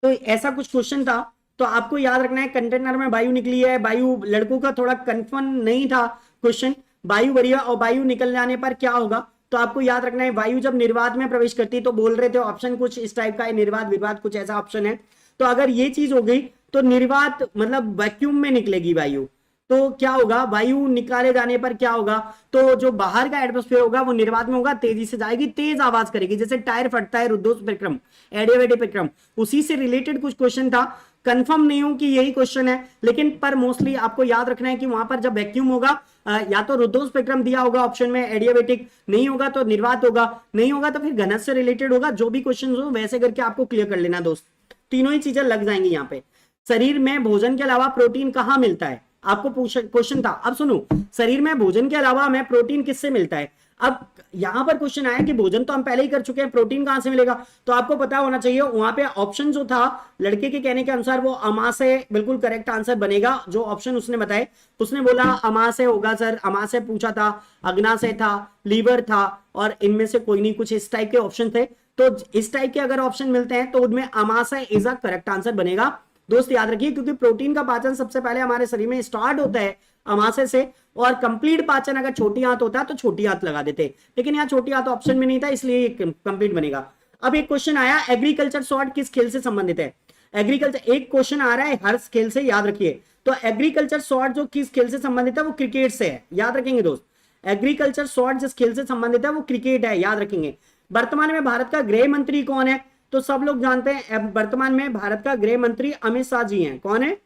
तो ऐसा कुछ क्वेश्चन था, तो आपको याद रखना है कंटेनर में वायु निकली है, वायु, लड़कों का थोड़ा कंफर्म नहीं था क्वेश्चन, वायु भरी है और वायु निकल जाने पर क्या होगा? तो आपको याद रखना है वायु जब निर्वात में प्रवेश करती है, तो बोल रहे थे ऑप्शन कुछ इस टाइप का है, निर्वात विवाद कुछ ऐसा ऑप्शन है। तो अगर ये चीज हो गई तो निर्वात मतलब वैक्यूम में निकलेगी वायु, तो क्या होगा? वायु निकाले जाने पर क्या होगा? तो जो बाहर का एटमॉस्फेयर होगा वो निर्वात में होगा, तेजी से जाएगी, तेज आवाज करेगी, जैसे टायर फटता है रुद्धोष्म प्रक्रम, एडियाबैटिक प्रक्रम, उसी से रिलेटेड कुछ क्वेश्चन था। कंफर्म नहीं हूं कि यही क्वेश्चन है, लेकिन पर मोस्टली आपको याद रखना है कि वहां पर जब वैक्यूम होगा, या तो रुद्धोष्म प्रक्रम दिया होगा ऑप्शन में, एडियाबैटिक नहीं होगा तो निर्वात होगा, नहीं होगा तो फिर घनत्व से रिलेटेड होगा। जो भी क्वेश्चन हो वैसे करके आपको क्लियर कर लेना दोस्त, तीनों ही चीजें लग जाएंगी यहाँ पे। शरीर में भोजन के अलावा प्रोटीन कहाँ मिलता है? आपको क्वेश्चन था। अब सुनो, शरीर में भोजन के अलावा हमें प्रोटीन किससे मिलता है? अब यहां पर क्वेश्चन आया कि भोजन तो हम पहले ही कर चुके हैं, प्रोटीन कहां से मिलेगा? तो आपको पता होना चाहिए, वहां पे ऑप्शन जो था लड़के के कहने के अनुसार वो अमाशय बिल्कुल करेक्ट आंसर बनेगा। जो ऑप्शन उसने बताए, उसने बोला अमाशय होगा सर, अमाशय पूछा था, अग्नाशय था, लीवर था, और इनमें से कोई नहीं, कुछ इस टाइप के ऑप्शन थे। तो इस टाइप के अगर ऑप्शन मिलते हैं तो उनमें अमाशय इज अ करेक्ट आंसर बनेगा दोस्त, याद रखिए, क्योंकि प्रोटीन का पाचन सबसे पहले हमारे शरीर में स्टार्ट होता है अमाशय से, और कंप्लीट पाचन अगर छोटी आंत होता है तो छोटी आंत लगा देते, लेकिन यहाँ छोटी आंत ऑप्शन में नहीं था, इसलिए कंप्लीट बनेगा। अब एक क्वेश्चन आया, एग्रीकल्चर शॉर्ट किस खेल से संबंधित है? एग्रीकल्चर, एक क्वेश्चन आ रहा है हर खेल से, याद रखिए। तो एग्रीकल्चर शॉर्ट जो किस खेल से संबंधित है? वो क्रिकेट से है, याद रखेंगे दोस्त। एग्रीकल्चर शॉर्ट जिस खेल से संबंधित है वो क्रिकेट है, याद रखेंगे। वर्तमान में भारत का गृह मंत्री कौन है? तो सब लोग जानते हैं वर्तमान में भारत का गृह मंत्री अमित शाह जी हैं। कौन है?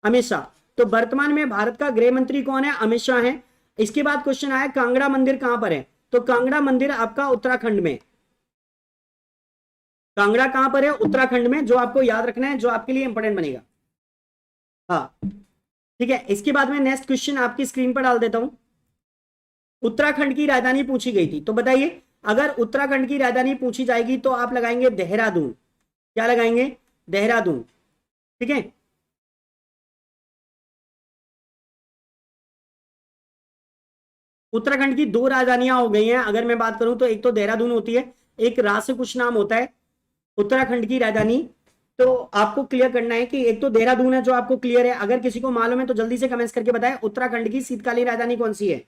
अमित शाह। तो वर्तमान में भारत का गृह मंत्री कौन है? अमित शाह है। इसके बाद क्वेश्चन आया कांगड़ा मंदिर कहां पर है? तो कांगड़ा मंदिर आपका उत्तराखंड में, कांगड़ा कहां पर है? उत्तराखंड में, जो आपको याद रखना है, जो आपके लिए इंपॉर्टेंट बनेगा। हाँ ठीक है। इसके बाद में नेक्स्ट क्वेश्चन आपकी स्क्रीन पर डाल देता हूं। उत्तराखंड की राजधानी पूछी गई थी, तो बताइए अगर उत्तराखंड की राजधानी पूछी जाएगी तो आप लगाएंगे देहरादून। क्या लगाएंगे? देहरादून, ठीक है। उत्तराखंड की 2 राजधानियां हो गई हैं अगर मैं बात करूं तो, एक तो देहरादून होती है, एक राज से कुछ नाम होता है उत्तराखंड की राजधानी। तो आपको क्लियर करना है कि एक तो देहरादून है, जो आपको क्लियर है। अगर किसी को मालूम है तो जल्दी से कमेंट्स करके बताएं उत्तराखंड की शीतकालीन राजधानी कौन सी है।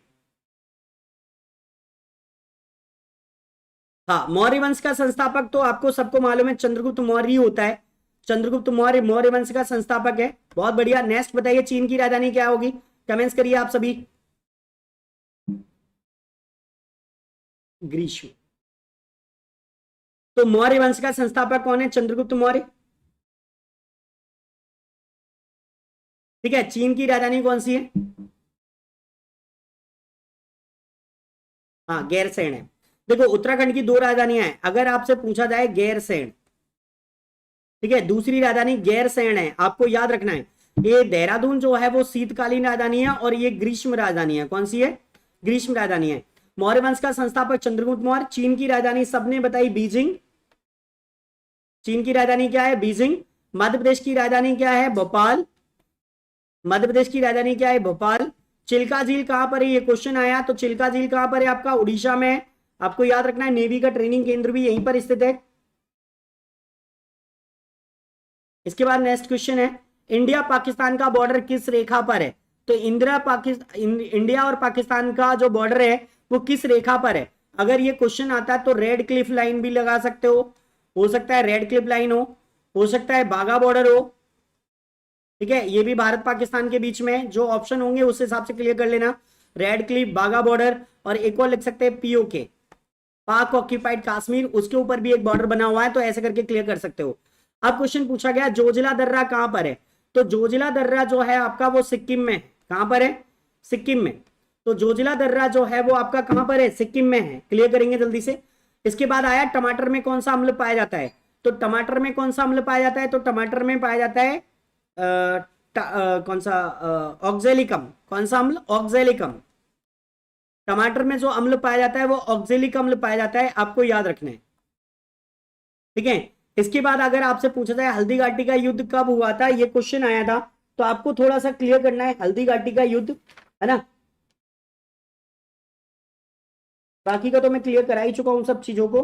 हाँ, मौर्य वंश का संस्थापक तो आपको सबको मालूम है चंद्रगुप्त मौर्य होता है। चंद्रगुप्त मौर्य मौर्य वंश का संस्थापक है। बहुत बढ़िया। नेक्स्ट बताइए चीन की राजधानी क्या होगी? कमेंट्स करिए आप सभी। ग्रीष्म। तो मौर्य वंश का संस्थापक कौन है? चंद्रगुप्त मौर्य, ठीक है। चीन की राजधानी कौन सी है? हाँ, गैरसैंण है। देखो उत्तराखंड की 2 राजधानियां हैं, अगर आपसे पूछा जाए गैरसैंण, ठीक है, दूसरी राजधानी गैरसैंण है, आपको याद रखना है। ये देहरादून जो है वो शीतकालीन राजधानी है और ये ग्रीष्म राजधानी है। कौन सी है? ग्रीष्म राजधानी है। मौर्य वंश का संस्थापक चंद्रगुप्त मौर्य। चीन की राजधानी सबने बताई बीजिंग। चीन की राजधानी क्या है? बीजिंग। मध्य प्रदेश की राजधानी क्या है? भोपाल। मध्य प्रदेश की राजधानी क्या है? भोपाल। चिल्का झील कहां पर है? ये क्वेश्चन आया, तो चिल्का झील कहां पर है? आपका उड़ीसा में है। आपको याद रखना है नेवी का ट्रेनिंग केंद्र भी यहीं पर स्थित है। इसके बाद नेक्स्ट क्वेश्चन है, इंडिया पाकिस्तान का बॉर्डर किस रेखा पर है? तो इंडिया और पाकिस्तान का जो बॉर्डर है वो किस रेखा पर है? अगर ये क्वेश्चन आता है तो रेड क्लिफ लाइन भी लगा सकते हो सकता है रेड क्लिफ लाइन हो सकता है बाघा बॉर्डर हो, ठीक है, ये भी भारत पाकिस्तान के बीच में, जो ऑप्शन होंगे उस हिसाब से क्लियर कर लेना। रेड क्लिफ, बाघा बॉर्डर, और एक और लिख सकते हैं पीओके, पाक ऑक्यूपाइड कश्मीर, उसके ऊपर भी एक बॉर्डर बना हुआ है, तो ऐसे करके क्लियर कर सकते हो। अब क्वेश्चन पूछा गया जोजिला दर्रा कहां पर है? तो जोजिला दर्रा जो है आपका वो सिक्किम में, कहां पर है? सिक्किम में। तो जोजिला दर्रा जो है वो आपका कहां पर है? सिक्किम में है। क्लियर करेंगे जल्दी से। इसके बाद आया टमाटर में कौन सा अम्ल पाया जाता है? तो टमाटर में कौन सा अम्ल पाया जाता है? तो टमाटर में पाया जाता है कौन सा? ऑक्जेलिकम। कौन सा अम्ल? ऑक्जेलिकम। टमाटर में जो अम्ल पाया जाता है वो ऑक्जेलिक अम्ल पाया जाता है, आपको याद रखना है, ठीक है। इसके बाद अगर आपसे पूछा जाए हल्दी घाटी का युद्ध कब हुआ था, ये क्वेश्चन आया था, तो आपको थोड़ा सा क्लियर करना है हल्दी घाटी का युद्ध, है ना। बाकी का तो मैं क्लियर करा ही चुका हूं सब चीजों को।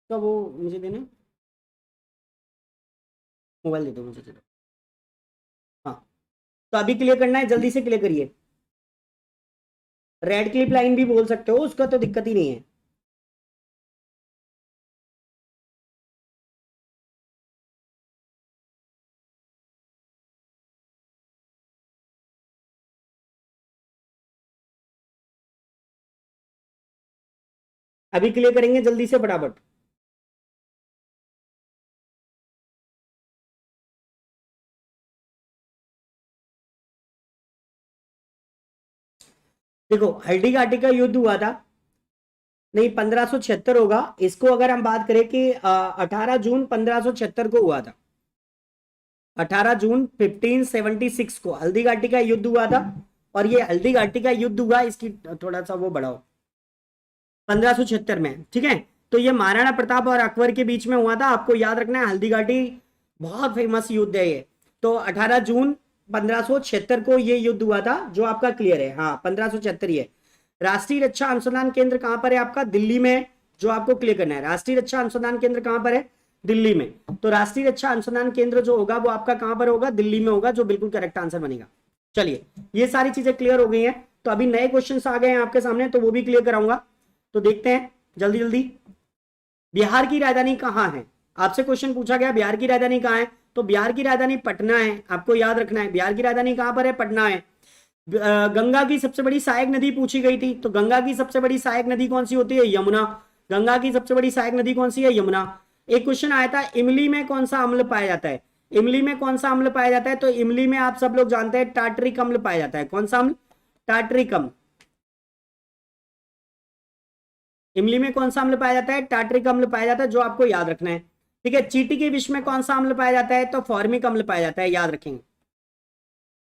तो वो मुझे देने, मोबाइल दे दो मुझे, चलो। हाँ, तो अभी क्लियर करना है, जल्दी से क्लियर करिए। रेड क्लिप लाइन भी बोल सकते हो, उसका तो दिक्कत ही नहीं है। अभी क्लियर करेंगे जल्दी से फटाफट। देखो हल्दी घाटी का युद्ध हुआ था, नहीं 1576 होगा इसको, अगर हम बात करें कि 18 जून 1576 को हुआ था। 18 जून 1576 को हल्दी घाटी का युद्ध हुआ था, और ये हल्दी घाटी का युद्ध हुआ, इसकी थोड़ा सा वो बढ़ाओ, 1576 में, ठीक है। तो ये महाराणा प्रताप और अकबर के बीच में हुआ था, आपको याद रखना है, हल्दी घाटी बहुत फेमस युद्ध है ये। तो 18 जून 1576 को ये युद्ध हुआ था, जो आपका क्लियर है, हाँ 1576 ही है। राष्ट्रीय रक्षा अनुसंधान केंद्र कहां पर है आपका? दिल्ली में, जो आपको क्लियर करना है। राष्ट्रीय रक्षा अनुसंधान केंद्र कहां पर है? दिल्ली में। तो राष्ट्रीय रक्षा अनुसंधान केंद्र जो होगा वो आपका कहां पर होगा? दिल्ली में होगा, जो बिल्कुल करेक्ट आंसर बनेगा। चलिए, ये सारी चीजें क्लियर हो गई हैं, तो अभी नए क्वेश्चंस आ गए हैं आपके सामने, तो वो भी क्लियर कराऊंगा। तो देखते हैं जल्दी जल्दी। बिहार की राजधानी कहां है? आपसे क्वेश्चन पूछा गया बिहार की राजधानी कहां है, तो बिहार की राजधानी पटना है, आपको याद रखना है। बिहार की राजधानी कहां पर है? पटना है। गंगा की सबसे बड़ी सहायक नदी पूछी गई थी, तो गंगा की सबसे बड़ी सहायक नदी कौन सी होती है? यमुना। गंगा की सबसे बड़ी सहायक नदी कौन सी है? यमुना। एक क्वेश्चन आया था, इमली में कौन सा अम्ल पाया जाता है? इमली में कौन सा अम्ल पाया जाता है? तो इमली में आप सब लोग जानते हैं टार्टरिक अम्ल पाया जाता है। कौन सा अम्ल? टार्टरिक अम्ल। इमली में कौन सा अम्ल पाया जाता है? टार्टरिक अम्ल पाया जाता है, जो आपको याद रखना है, ठीक है। चींटी के विष में कौन सा अम्ल पाया जाता है? तो फॉर्मिक अम्ल पाया जाता है, याद रखेंगे।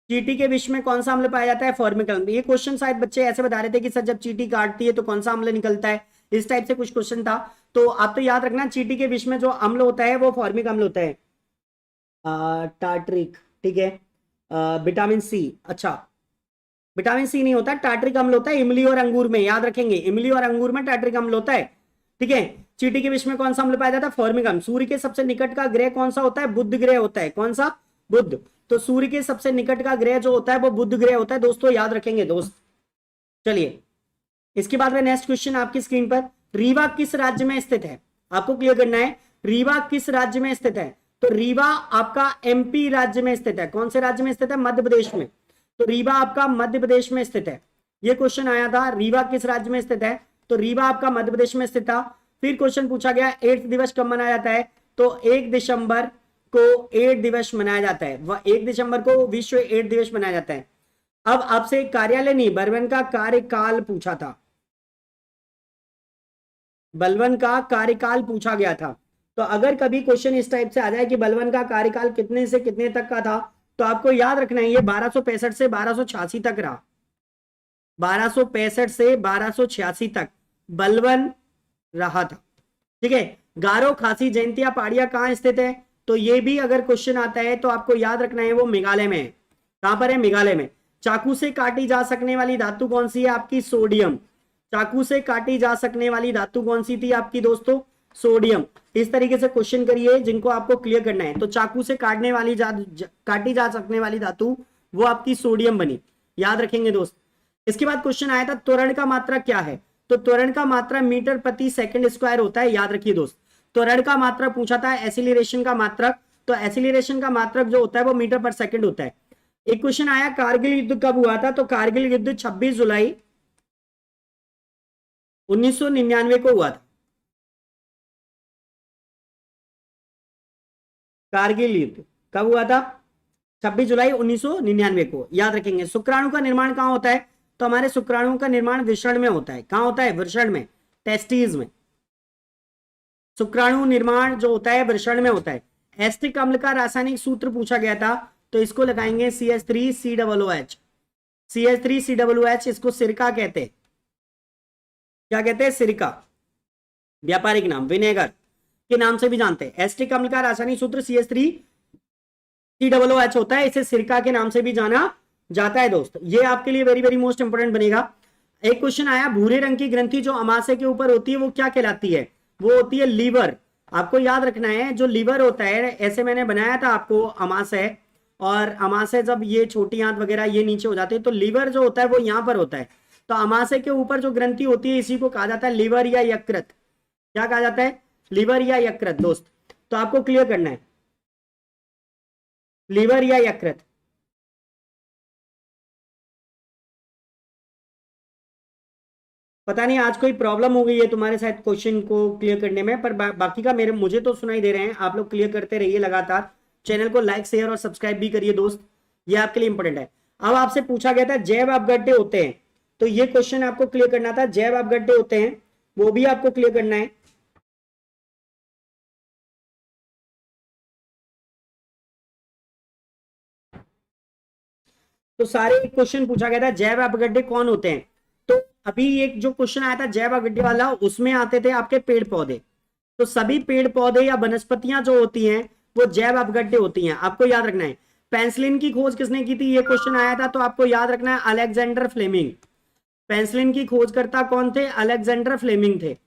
चींटी के विष में कौन सा अम्ल पाया जाता है? फॉर्मिक अम्ल। ये क्वेश्चन शायद बच्चे ऐसे बता रहे थे कि सर जब चींटी काटती है तो कौन सा अम्ल निकलता है, इस टाइप से कुछ क्वेश्चन था। तो आप तो याद रखना, चींटी के विष में जो अम्ल होता है वो फॉर्मिक अम्ल होता है, टार्टरिक, ठीक है। विटामिन सी, अच्छा विटामिन सी नहीं होता, टार्टरिक अम्ल होता है इमली और अंगूर में, याद रखेंगे, इमली और अंगूर में टार्टरिक अम्ल होता है, ठीक है। चींटी के विष में कौन सा अम्ल पाया जाता है? फॉर्मिक अम्ल। सूर्य के सबसे निकट का ग्रह कौन सा होता है? बुध ग्रह होता है। कौन सा? बुध। तो सूर्य के सबसे निकट का ग्रह जो होता है वो बुध ग्रह होता है, दोस्तों याद रखेंगे दोस्त। चलिए, इसके बाद में नेक्स्ट क्वेश्चन आपकी स्क्रीन पर, रीवा किस राज्य में स्थित है? आपको क्लियर करना है, रीवा किस राज्य में स्थित है? तो रीवा आपका एमपी राज्य में स्थित है। कौन से राज्य में स्थित है? मध्य प्रदेश में। तो रीवा आपका मध्य प्रदेश में स्थित है। ये क्वेश्चन आया था, रीवा किस राज्य में स्थित है? तो रीवा आपका मध्य प्रदेश में स्थित था। फिर क्वेश्चन पूछा गया एड्स दिवस कब मनाया जाता है? तो 1 दिसंबर को एड्स दिवस मनाया जाता है, 1 दिसंबर को विश्व एड्स दिवस मनाया जाता है। अब आपसे कार्यालय नहीं, बलवन का कार्यकाल पूछा था, बलवन का कार्यकाल पूछा गया था। तो अगर कभी क्वेश्चन इस टाइप से आ जाए कि बलवन का कार्यकाल कितने से कितने तक का था, तो आपको याद रखना है ये 1265 से 1286 तक रहा, 1265 से 1286 तक बलवन रहा था, ठीक है। गारो, खासी, जयंतिया पहाड़ियां कहां स्थित है? तो ये भी अगर क्वेश्चन आता है तो आपको याद रखना है वो मेघालय में है। कहां पर है? मेघालय में। चाकू से काटी जा सकने वाली धातु कौन सी है आपकी? सोडियम। चाकू से काटी जा सकने वाली धातु कौन सी थी आपकी दोस्तों? सोडियम। इस तरीके से क्वेश्चन करिए जिनको आपको क्लियर करना है। तो चाकू से काटने वाली काटी जा सकने वाली धातु वो आपकी सोडियम बनी, याद रखेंगे दोस्त। इसके बाद क्वेश्चन आया था त्वरण का मात्रक क्या है, तो त्वरण का मात्रा मीटर प्रति सेकंड स्क्वायर होता है, याद रखिए दोस्त। त्वरण का मात्रक पूछा था, एसिलेरेशन का मात्रक, तो एसिलेरेशन का मात्रक जो होता है वो मीटर पर सेकंड होता है। एक क्वेश्चन आया कारगिल युद्ध कब हुआ था, तो कारगिल युद्ध 26 जुलाई 1999 को हुआ था। कारगिल युद्ध कब हुआ था, 26 जुलाई 1999 को, याद रखेंगे। शुक्राणु का निर्माण कहां होता है, तो हमारे शुक्राणु का निर्माण वृषण में होता है। कहां होता है, वृषण में, टेस्टिस में। शुक्राणु निर्माण जो होता है वृषण में होता है। एस्टिक अम्ल का रासायनिक सूत्र पूछा गया था, तो इसको लगाएंगे CH3COOH। CH3COOH इसको सिरका कहते हैं। क्या कहते हैं, सिरका, व्यापारिक नाम, विनेगर के नाम से भी जानते हैं। एस्टिक अम्ल का रासायनिक सूत्र CH3COOH होता है, इसे सिरका के नाम से भी जाना जाता है दोस्त। ये आपके लिए वेरी वेरी मोस्ट इंपोर्टेंट बनेगा। एक क्वेश्चन आया भूरे रंग की ग्रंथि जो अमाशय के ऊपर होती है वो क्या कहलाती है, वो होती है लीवर। आपको याद रखना है जो लीवर होता है, ऐसे मैंने बनाया था आपको अमाशय, और अमाशय जब ये छोटी आंत वगैरह ये नीचे हो जाते हैं तो लीवर जो होता है वो यहां पर होता है। तो अमाशय के ऊपर जो ग्रंथि होती है इसी को कहा जाता है लीवर या यकृत। क्या कहा जाता है, लीवर या यकृत दोस्त। तो आपको क्लियर करना है, लीवर या यकृत। पता नहीं आज कोई प्रॉब्लम हो गई है तुम्हारे साथ क्वेश्चन को क्लियर करने में, पर बाकी का मेरे मुझे तो सुनाई दे रहे हैं। आप लोग क्लियर करते रहिए लगातार। चैनल को लाइक शेयर और सब्सक्राइब भी करिए दोस्त, ये आपके लिए इंपॉर्टेंट है। अब आपसे पूछा गया था जैव अपघट्य होते हैं, तो ये क्वेश्चन आपको क्लियर करना था। जैव अपघट्य होते हैं वो भी आपको क्लियर करना है। तो सारे क्वेश्चन पूछा गया था जैव अपघट्य कौन होते हैं। तो अभी एक जो क्वेश्चन आया था जैव अपघट्य वाला, उसमें आते थे आपके पेड़ पौधे। तो सभी पेड़ पौधे या वनस्पतियां जो होती हैं वो जैव अपघट्य होती हैं, आपको याद रखना है। पेंसिलिन की खोज किसने की थी, ये क्वेश्चन आया था, तो आपको याद रखना है अलेक्जेंडर फ्लेमिंग। पेंसिलिन की खोजकर्ता कौन थे, अलेक्जेंडर फ्लेमिंग थे।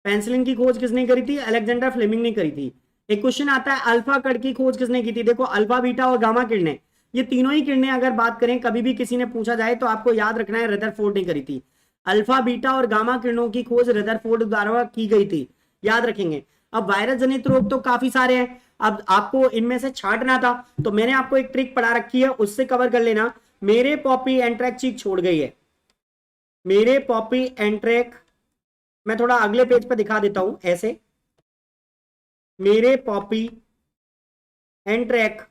पेंसिलिन की खोज किसने करी थी, अलेक्जेंडर फ्लेमिंग ने करी थी। एक क्वेश्चन आता है अल्फा कण की खोज किसने की थी, देखो अल्फा बीटा और गामा किरणें, ये तीनों ही किरणें अगर बात करें कभी भी किसी ने पूछा जाए तो आपको याद रखना है रदरफोर्ड ने करी थी। अल्फा बीटा और गामा किरणों की खोज रदरफोर्ड द्वारा की गई थी, याद रखेंगे। अब वायरस जनित रोग तो काफी सारे हैं, अब आपको इनमें से छांटना था, तो मैंने आपको एक ट्रिक पढ़ा रखी है, उससे कवर कर लेना। मेरे पॉपी एंट्रैक चीक छोड़ गई है, मेरे पॉपी एंट्रैक, मैं थोड़ा अगले पेज पर दिखा देता हूं ऐसे। मेरे पॉपी एंट्रैक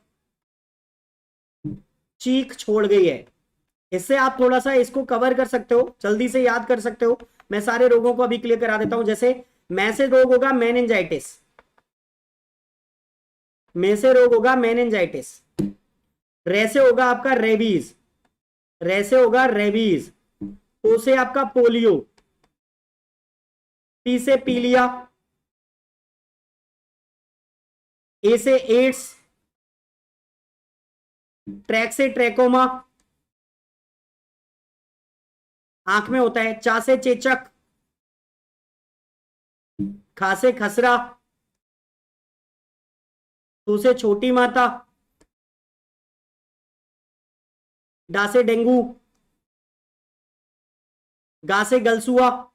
चीख छोड़ गई है, इससे आप थोड़ा सा इसको कवर कर सकते हो, जल्दी से याद कर सकते हो। मैं सारे रोगों को अभी क्लियर करा देता हूं। जैसे मैं से रोग होगा मेनिंजाइटिस, में से रोग होगा मेनिंजाइटिस। रे से होगा आपका रेबीज, रे से होगा रेबीज। ओ से आपका पोलियो, पी से पीलिया, ए से एड्स, ट्रैक से ट्रैकोमा, आंख में होता है। चा से चेचक, खा से खसरा, छू से छोटी माता, डा से डेंगू, गा से गलसुआ,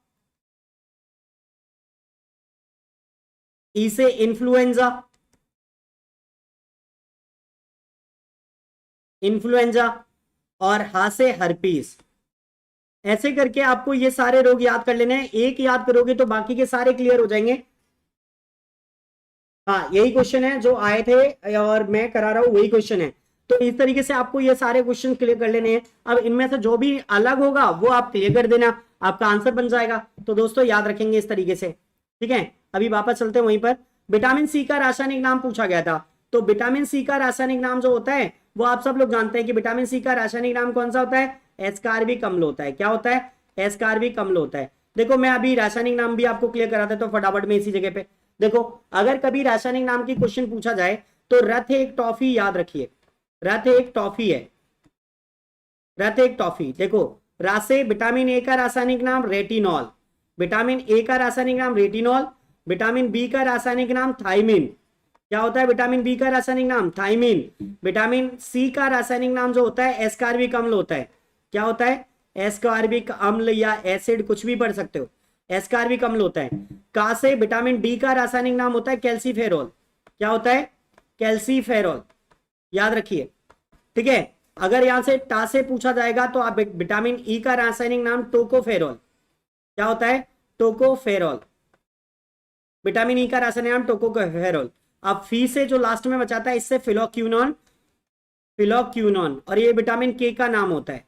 ई से इन्फ्लुएंजा, इन्फ्लुएंजा, और हा से हर्पीस। ऐसे करके आपको ये सारे रोग याद कर लेने हैं। एक याद करोगे तो बाकी के सारे क्लियर हो जाएंगे। हाँ यही क्वेश्चन है जो आए थे और मैं करा रहा हूं, वही क्वेश्चन है। तो इस तरीके से आपको ये सारे क्वेश्चन क्लियर कर लेने हैं। अब इनमें से जो भी अलग होगा वो आप क्लियर कर देना, आपका आंसर बन जाएगा। तो दोस्तों याद रखेंगे इस तरीके से, ठीक है। अभी वापस चलते हैं वहीं पर। विटामिन सी का रासायनिक नाम पूछा गया था, तो विटामिन सी का रासायनिक नाम जो होता है वो आप सब लोग जानते हैं कि विटामिन सी का रासायनिक नाम कौन सा होता है, एस्कार्बिक अम्ल होता है। क्या होता है, एस्कार्बिक अम्ल होता है। देखो मैं अभी रासायनिक नाम भी आपको क्लियर करा देता हूं फटाफट में इसी जगह पे। देखो अगर कभी रासायनिक नाम की क्वेश्चन पूछा जाए तो रथ एक टॉफी, याद रखिए रथ एक टॉफी है, रथ एक टॉफी। देखो रा से विटामिन ए का रासायनिक नाम रेटिनॉल, विटामिन ए का रासायनिक नाम रेटिनॉल, विटामिन बी का रासायनिक नाम थाइमिन। क्या होता है विटामिन बी का रासायनिक नाम? थाइमिन। विटामिन सी का रासायनिक नाम जो होता है एस्कार्बिक अम्ल होता है। क्या होता है? एस्कार्बिक अम्ल या एसिड, कुछ भी पढ़ सकते हो, एस्कार्बिक अम्ल होता है। का से विटामिन डी का रासायनिक नाम होता है कैल्सीफेरॉल। क्या होता है? कैल्सीफेरॉल, याद रखिए, ठीक है। अगर यहां से टा से पूछा जाएगा तो आप विटामिन ई का रासायनिक नाम टोकोफेरॉल। क्या होता है? टोकोफेरॉल। विटामिन ई का रासायनिक नाम टोकोफेरॉल। अब फी से जो लास्ट में बचाता है इससे फिलोक्यूनॉन, फिलोक्यूनॉन। और ये विटामिन के का नाम होता है।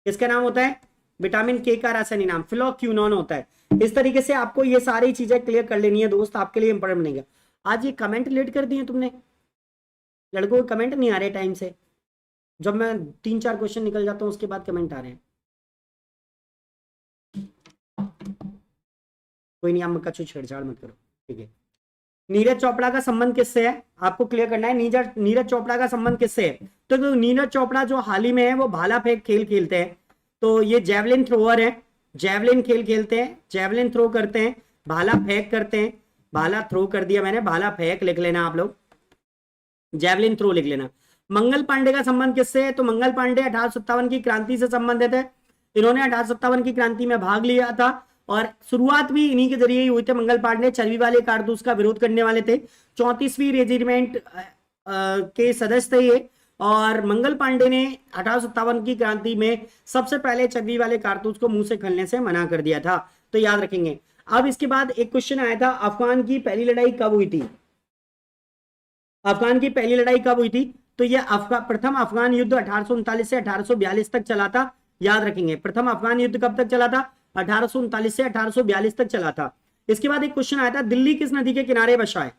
किसका नाम होता है? विटामिन के का रासायनिक नाम फिलोक्यूनॉन होता है। इस तरीके से आपको ये सारी चीजें क्लियर कर लेनी है दोस्त, आपके लिए इंपॉर्टेंट बनेगा। आज ये कमेंट लेट कर दिए तुमने, लड़कों को कमेंट नहीं आ रहे टाइम से। जब मैं 3-4 क्वेश्चन निकल जाता हूं उसके बाद कमेंट आ रहे हैं। कोई नहीं, आप कछु छेड़छाड़ मत करो, ठीक है। नीरज चोपड़ा का संबंध किससे है? आपको क्लियर करना है। नीरज चोपड़ा का संबंध किससे है? तो नीरज चोपड़ा जो हाल ही में है वो भाला फेंक खेल खेलते हैं। तो ये जेवलिन थ्रोअर है, जेवलिन खेल खेलते हैं, जेवलिन थ्रो करते हैं, भाला फेंक करते हैं। भाला थ्रो कर दिया मैंने, भाला फेंक लिख लेना आप लोग, जेवलिन थ्रो लिख लेना। मंगल पांडे का संबंध किससे है? तो मंगल पांडे 1857 की क्रांति से संबंधित है। इन्होंने 1857 की क्रांति में भाग लिया था और शुरुआत भी इन्हीं के जरिए ही हुई थे। मंगल पांडे चर्बी वाले कारतूस का विरोध करने वाले थे। 34वीं रेजिमेंट के सदस्य थे ये। और मंगल पांडे ने 1857 की क्रांति में सबसे पहले चर्बी वाले कारतूस को मुंह से खेलने से मना कर दिया था, तो याद रखेंगे। अब इसके बाद एक क्वेश्चन आया था, अफगान की पहली लड़ाई कब हुई थी? अफगान की पहली लड़ाई कब हुई थी? तो यह प्रथम अफगान युद्ध 1839 से 1842 तक चला था, याद रखेंगे। प्रथम अफगान युद्ध कब तक चला था? 1839 से 1842 तक चला था। इसके बाद एक क्वेश्चन आया था, दिल्ली किस नदी के किनारे बसा है?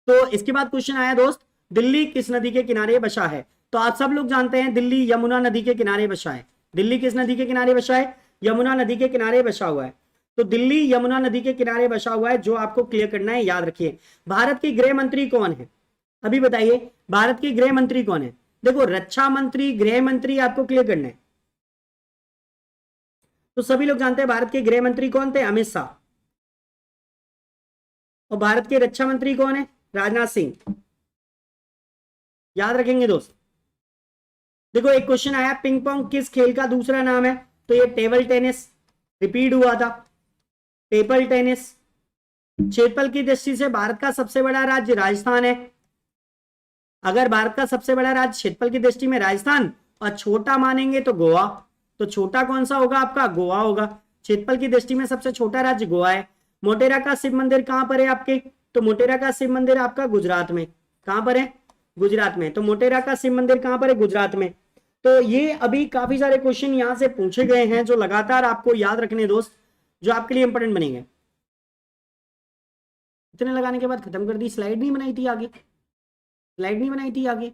तो इसके बाद क्वेश्चन आया दोस्त, दिल्ली किस नदी के किनारे बसा है? तो आप सब लोग जानते हैं दिल्ली यमुना नदी के किनारे बसा है। दिल्ली किस नदी के किनारे बसा है? यमुना नदी के किनारे बसा हुआ है। तो दिल्ली यमुना नदी के किनारे बसा हुआ है, जो आपको क्लियर करना है, याद रखिए। भारत के गृह मंत्री कौन है? अभी बताइए, भारत के गृह मंत्री कौन है? देखो, रक्षा मंत्री, गृह मंत्री आपको क्लियर करना है। तो सभी लोग जानते हैं भारत के गृह मंत्री कौन थे? अमित शाह। और भारत के रक्षा मंत्री कौन है? राजनाथ सिंह। याद रखेंगे दोस्त। देखो, एक क्वेश्चन आया, पिंग पोंग किस खेल का दूसरा नाम है? तो ये टेबल टेनिस, रिपीट हुआ था, टेबल टेनिस। क्षेत्रफल की दृष्टि से भारत का सबसे बड़ा राज्य राजस्थान है। अगर भारत का सबसे बड़ा राज्य क्षेत्रफल की दृष्टि में राजस्थान और छोटा मानेंगे तो गोवा, तो छोटा कौन सा होगा आपका? गोवा होगा। क्षेत्रफल की दृष्टि में सबसे छोटा राज्य गोवा है। मोटेरा का शिव मंदिर कहां पर है आपके? तो मोटेरा का शिव मंदिर आपका गुजरात में। कहां पर है? गुजरात में। तो मोटेरा का शिव मंदिर कहां पर है? गुजरात में। तो ये अभी काफी सारे क्वेश्चन यहां से पूछे गए हैं जो लगातार आपको याद रखने दोस्त, जो आपके लिए इंपॉर्टेंट बनेंगे। इतने लगाने के बाद खत्म कर दी। स्लाइड नहीं बनाई थी आगे, स्लाइड नहीं बनाई थी आगे,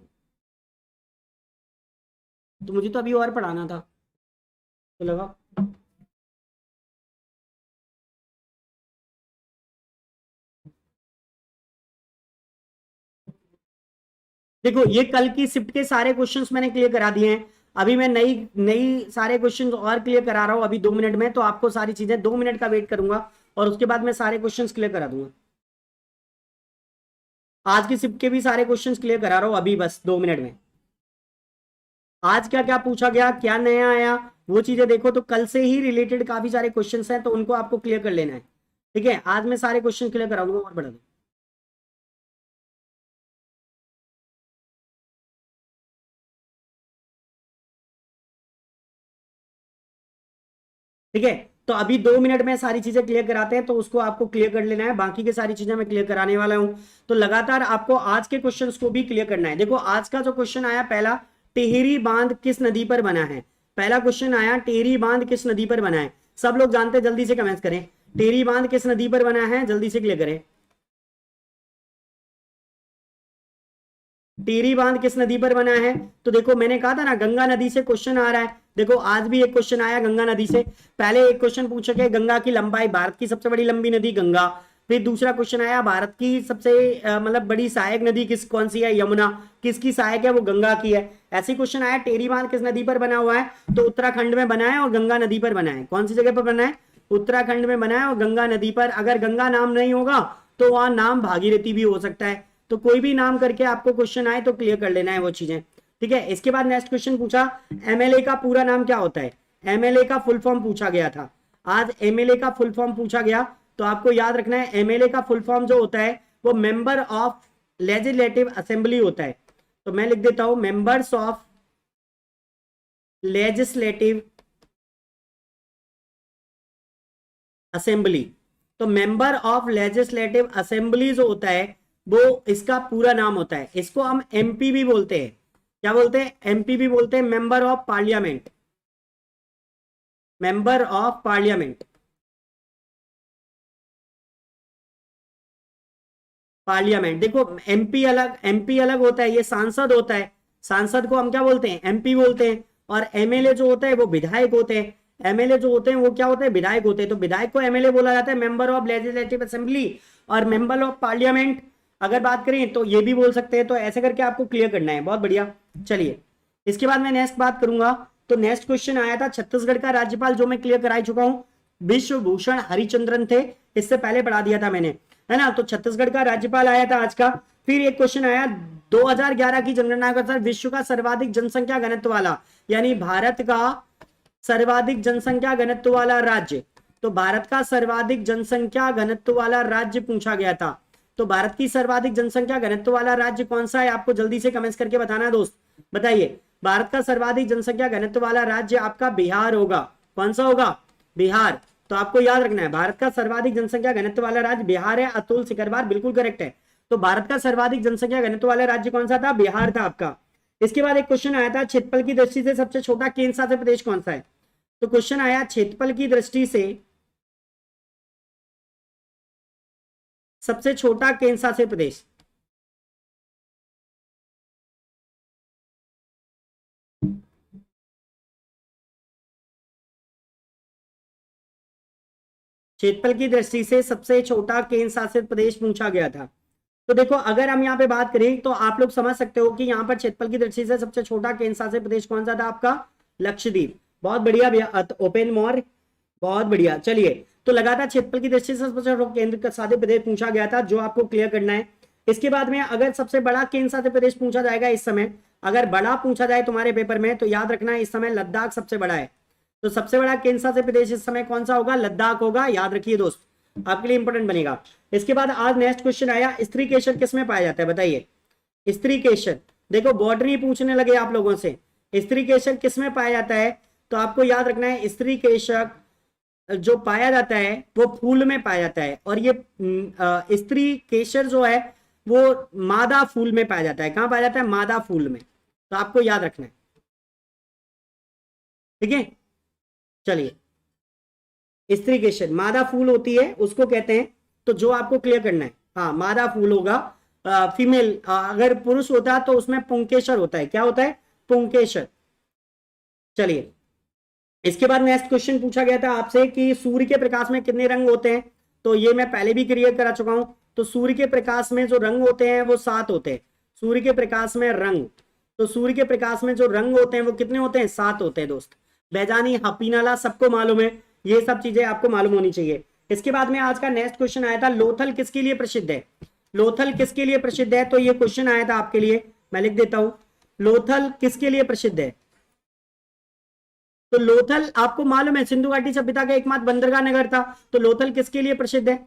तो मुझे तो अभी और पढ़ाना था। तो लगा देखो, ये कल की शिफ्ट के सारे क्वेश्चंस मैंने क्लियर करा दिए हैं। अभी मैं नई नई सारे क्वेश्चंस और क्लियर करा रहा हूं अभी 2 मिनट में। तो आपको सारी चीजें 2 मिनट का वेट करूंगा और उसके बाद मैं सारे क्वेश्चंस क्लियर करा दूंगा। आज की शिफ्ट के भी सारे क्वेश्चंस क्लियर करा रहा हूं अभी, बस 2 मिनट में। आज क्या क्या पूछा गया, क्या नया आया, वो चीजें देखो। तो कल से ही रिलेटेड काफी सारे क्वेश्चंस हैं, तो उनको आपको क्लियर कर लेना है, ठीक है। आज मैं सारे क्वेश्चन क्लियर करा दूंगा और बढ़ा दूंगा। ठीक है, तो अभी 2 मिनट में सारी चीजें क्लियर कराते हैं, तो उसको आपको क्लियर कर लेना है। बाकी की सारी चीजें मैं क्लियर कराने वाला हूं। तो लगातार आपको आज के क्वेश्चंस को भी क्लियर करना है। देखो, आज का जो क्वेश्चन आया पहला, टिहरी बांध किस नदी पर बना है? पहला क्वेश्चन आया, टिहरी बांध किस नदी पर बना है? सब लोग जानते हैं, जल्दी से कमेंट करें। टिहरी बांध किस नदी पर बना है? जल्दी से क्लियर करें। टिहरी बांध किस नदी पर बना है? तो देखो, मैंने कहा था ना, गंगा नदी से क्वेश्चन आ रहा है। देखो, आज भी एक क्वेश्चन आया गंगा नदी से। पहले एक क्वेश्चन पूछा गया, गंगा की लंबाई, भारत की सबसे बड़ी लंबी नदी गंगा। फिर दूसरा क्वेश्चन आया, भारत की सबसे मतलब बड़ी सहायक नदी कौन सी है? यमुना। किसकी सहायक है? वो गंगा की है। ऐसी क्वेश्चन आया, टिहरी बांध किस नदी पर बना हुआ है? तो उत्तराखंड में बना है और गंगा नदी पर बना है। कौन सी जगह पर बना है? उत्तराखंड में बना है और गंगा नदी पर। अगर गंगा नाम नहीं होगा तो वहां नाम भागीरथी भी हो सकता है। तो कोई भी नाम करके आपको क्वेश्चन आए तो क्लियर कर लेना है वो चीजें, ठीक है। इसके बाद नेक्स्ट क्वेश्चन पूछा, एमएलए का पूरा नाम क्या होता है? एमएलए का फुल फॉर्म पूछा गया था आज, एमएलए का फुल फॉर्म पूछा गया। तो आपको याद रखना है एमएलए का फुल फॉर्म जो होता है वो मेंबर ऑफ लेजिस्लेटिव असेंबली होता है। तो मैं लिख देता हूं मेंबर्स ऑफ लेजिस्लेटिव असेंबली। तो मेंबर ऑफ लेजिस्लेटिव असेंबली जो होता है वो इसका पूरा नाम होता है। इसको हम एमपी भी बोलते हैं। क्या बोलते हैं? एमपी भी बोलते हैं, member of parliament, member of parliament, parliament. देखो एमपी अलग होता है, ये सांसद होता है। सांसद को हम क्या बोलते हैं? एमपी बोलते हैं। और एमएलए जो होता है वो विधायक होते हैं। एमएलए जो होते हैं वो क्या होते हैं? विधायक होते हैं। तो विधायक को एमएलए बोला जाता है, मेंबर ऑफ लेजिस्लेटिव असेंबली। और मेंबर ऑफ पार्लियामेंट अगर बात करें तो ये भी बोल सकते हैं। तो ऐसे करके आपको क्लियर करना है, बहुत बढ़िया। चलिए इसके बाद मैं नेक्स्ट बात करूंगा। तो नेक्स्ट क्वेश्चन आया था छत्तीसगढ़ का राज्यपाल, जो मैं क्लियर करा चुका हूं, विश्व भूषण हरिचंद्रन थे। इससे पहले पढ़ा दिया था मैंने, है ना। तो छत्तीसगढ़ का राज्यपाल आया था आज का। फिर एक क्वेश्चन आया 2011 की जनगणना के अनुसार विश्व का सर्वाधिक जनसंख्या घनत्व वाला, यानी भारत का सर्वाधिक जनसंख्या घनत्व वाला राज्य। तो भारत का सर्वाधिक जनसंख्या घनत्व वाला राज्य पूछा गया था। तो भारत की सर्वाधिक जनसंख्या घनत्व वाला राज्य कौन सा है? आपको जल्दी से कमेंट्स करके बताना है दोस्त, बताइए। भारत का सर्वाधिक जनसंख्या घनत्व वाला राज्य आपका बिहार होगा। कौन सा होगा? बिहार। तो आपको याद रखना है भारत का सर्वाधिक जनसंख्या घनत्व वाला राज्य बिहार है। अतुल सिकरवार बिल्कुल करेक्ट है। तो भारत का सर्वाधिक जनसंख्या घनत्व वाला राज्य कौन सा था? बिहार था आपका। इसके बाद एक क्वेश्चन आया था क्षेत्रफल की दृष्टि से सबसे छोटा केंद्र शासित प्रदेश कौन सा है? तो क्वेश्चन आया क्षेत्रफल की दृष्टि से सबसे छोटा केंद्र शासित प्रदेश। क्षेत्रफल की दृष्टि से सबसे छोटा केंद्र शासित प्रदेश पूछा गया था। तो देखो अगर हम यहाँ पे बात करें तो आप लोग समझ सकते हो कि यहाँ पर क्षेत्रफल की दृष्टि से सबसे छोटा केंद्र शासित प्रदेश कौन सा था? आपका लक्षद्वीप। बहुत बढ़िया भैया, ओपन मोर, बहुत बढ़िया। चलिए तो लगातार क्षेत्रफल की दृष्टि से सबसे छोटा केंद्र शासित प्रदेश पूछा गया था, जो आपको क्लियर करना है। इसके बाद में अगर सबसे बड़ा केंद्र शासित प्रदेश पूछा जाएगा इस समय, अगर बड़ा पूछा जाए तुम्हारे पेपर में, तो याद रखना इस समय लद्दाख सबसे बड़ा है। तो सबसे बड़ा केंद्र शासित प्रदेश इस समय कौन सा होगा? लद्दाख होगा। याद रखिए दोस्त, आपके लिए इंपॉर्टेंट बनेगा। इसके बाद आज नेक्स्ट क्वेश्चन आया, स्त्री केशर किस में पाया जाता है? बताइए। स्त्री केशर, देखो बॉटनी पूछने लगे आप लोगों से, स्त्री केशर किस में पाया जाता है? तो आपको याद रखना है स्त्री केशर जो पाया जाता है वो फूल में पाया जाता है। और ये स्त्री केशर जो है वो मादा फूल में पाया जाता है। कहां पाया जाता है? मादा फूल में। तो आपको याद रखना है, ठीक है। चलिए स्त्री केशर मादा फूल होती है, उसको कहते हैं। तो जो आपको क्लियर करना है, हाँ मादा फूल होगा। फीमेल अगर पुरुष होता तो उसमें पुंकेशर होता है। क्या होता है? पुंकेशर। चलिए इसके बाद नेक्स्ट क्वेश्चन पूछा गया था आपसे कि सूर्य के प्रकाश में कितने रंग होते हैं? तो ये मैं पहले भी क्लियर करा चुका हूं। तो सूर्य के प्रकाश में जो रंग होते हैं वो 7 होते हैं। सूर्य के प्रकाश में रंग, तो सूर्य के प्रकाश में जो रंग होते हैं वो कितने होते हैं? 7 होते हैं दोस्त। बैजानी, हपीनाला सबको मालूम है, ये सब चीजें आपको मालूम होनी चाहिए। इसके बाद में आज का नेक्स्ट क्वेश्चन आया था लोथल किसके लिए प्रसिद्ध है? लोथल किसके लिए प्रसिद्ध है? तो ये क्वेश्चन आया था आपके लिए, मैं लिख देता हूं लोथल किसके लिए प्रसिद्ध है। तो लोथल आपको मालूम है सिंधु घाटी सभ्यता का एकमात्र बंदरगाह नगर था। तो लोथल किसके लिए प्रसिद्ध है?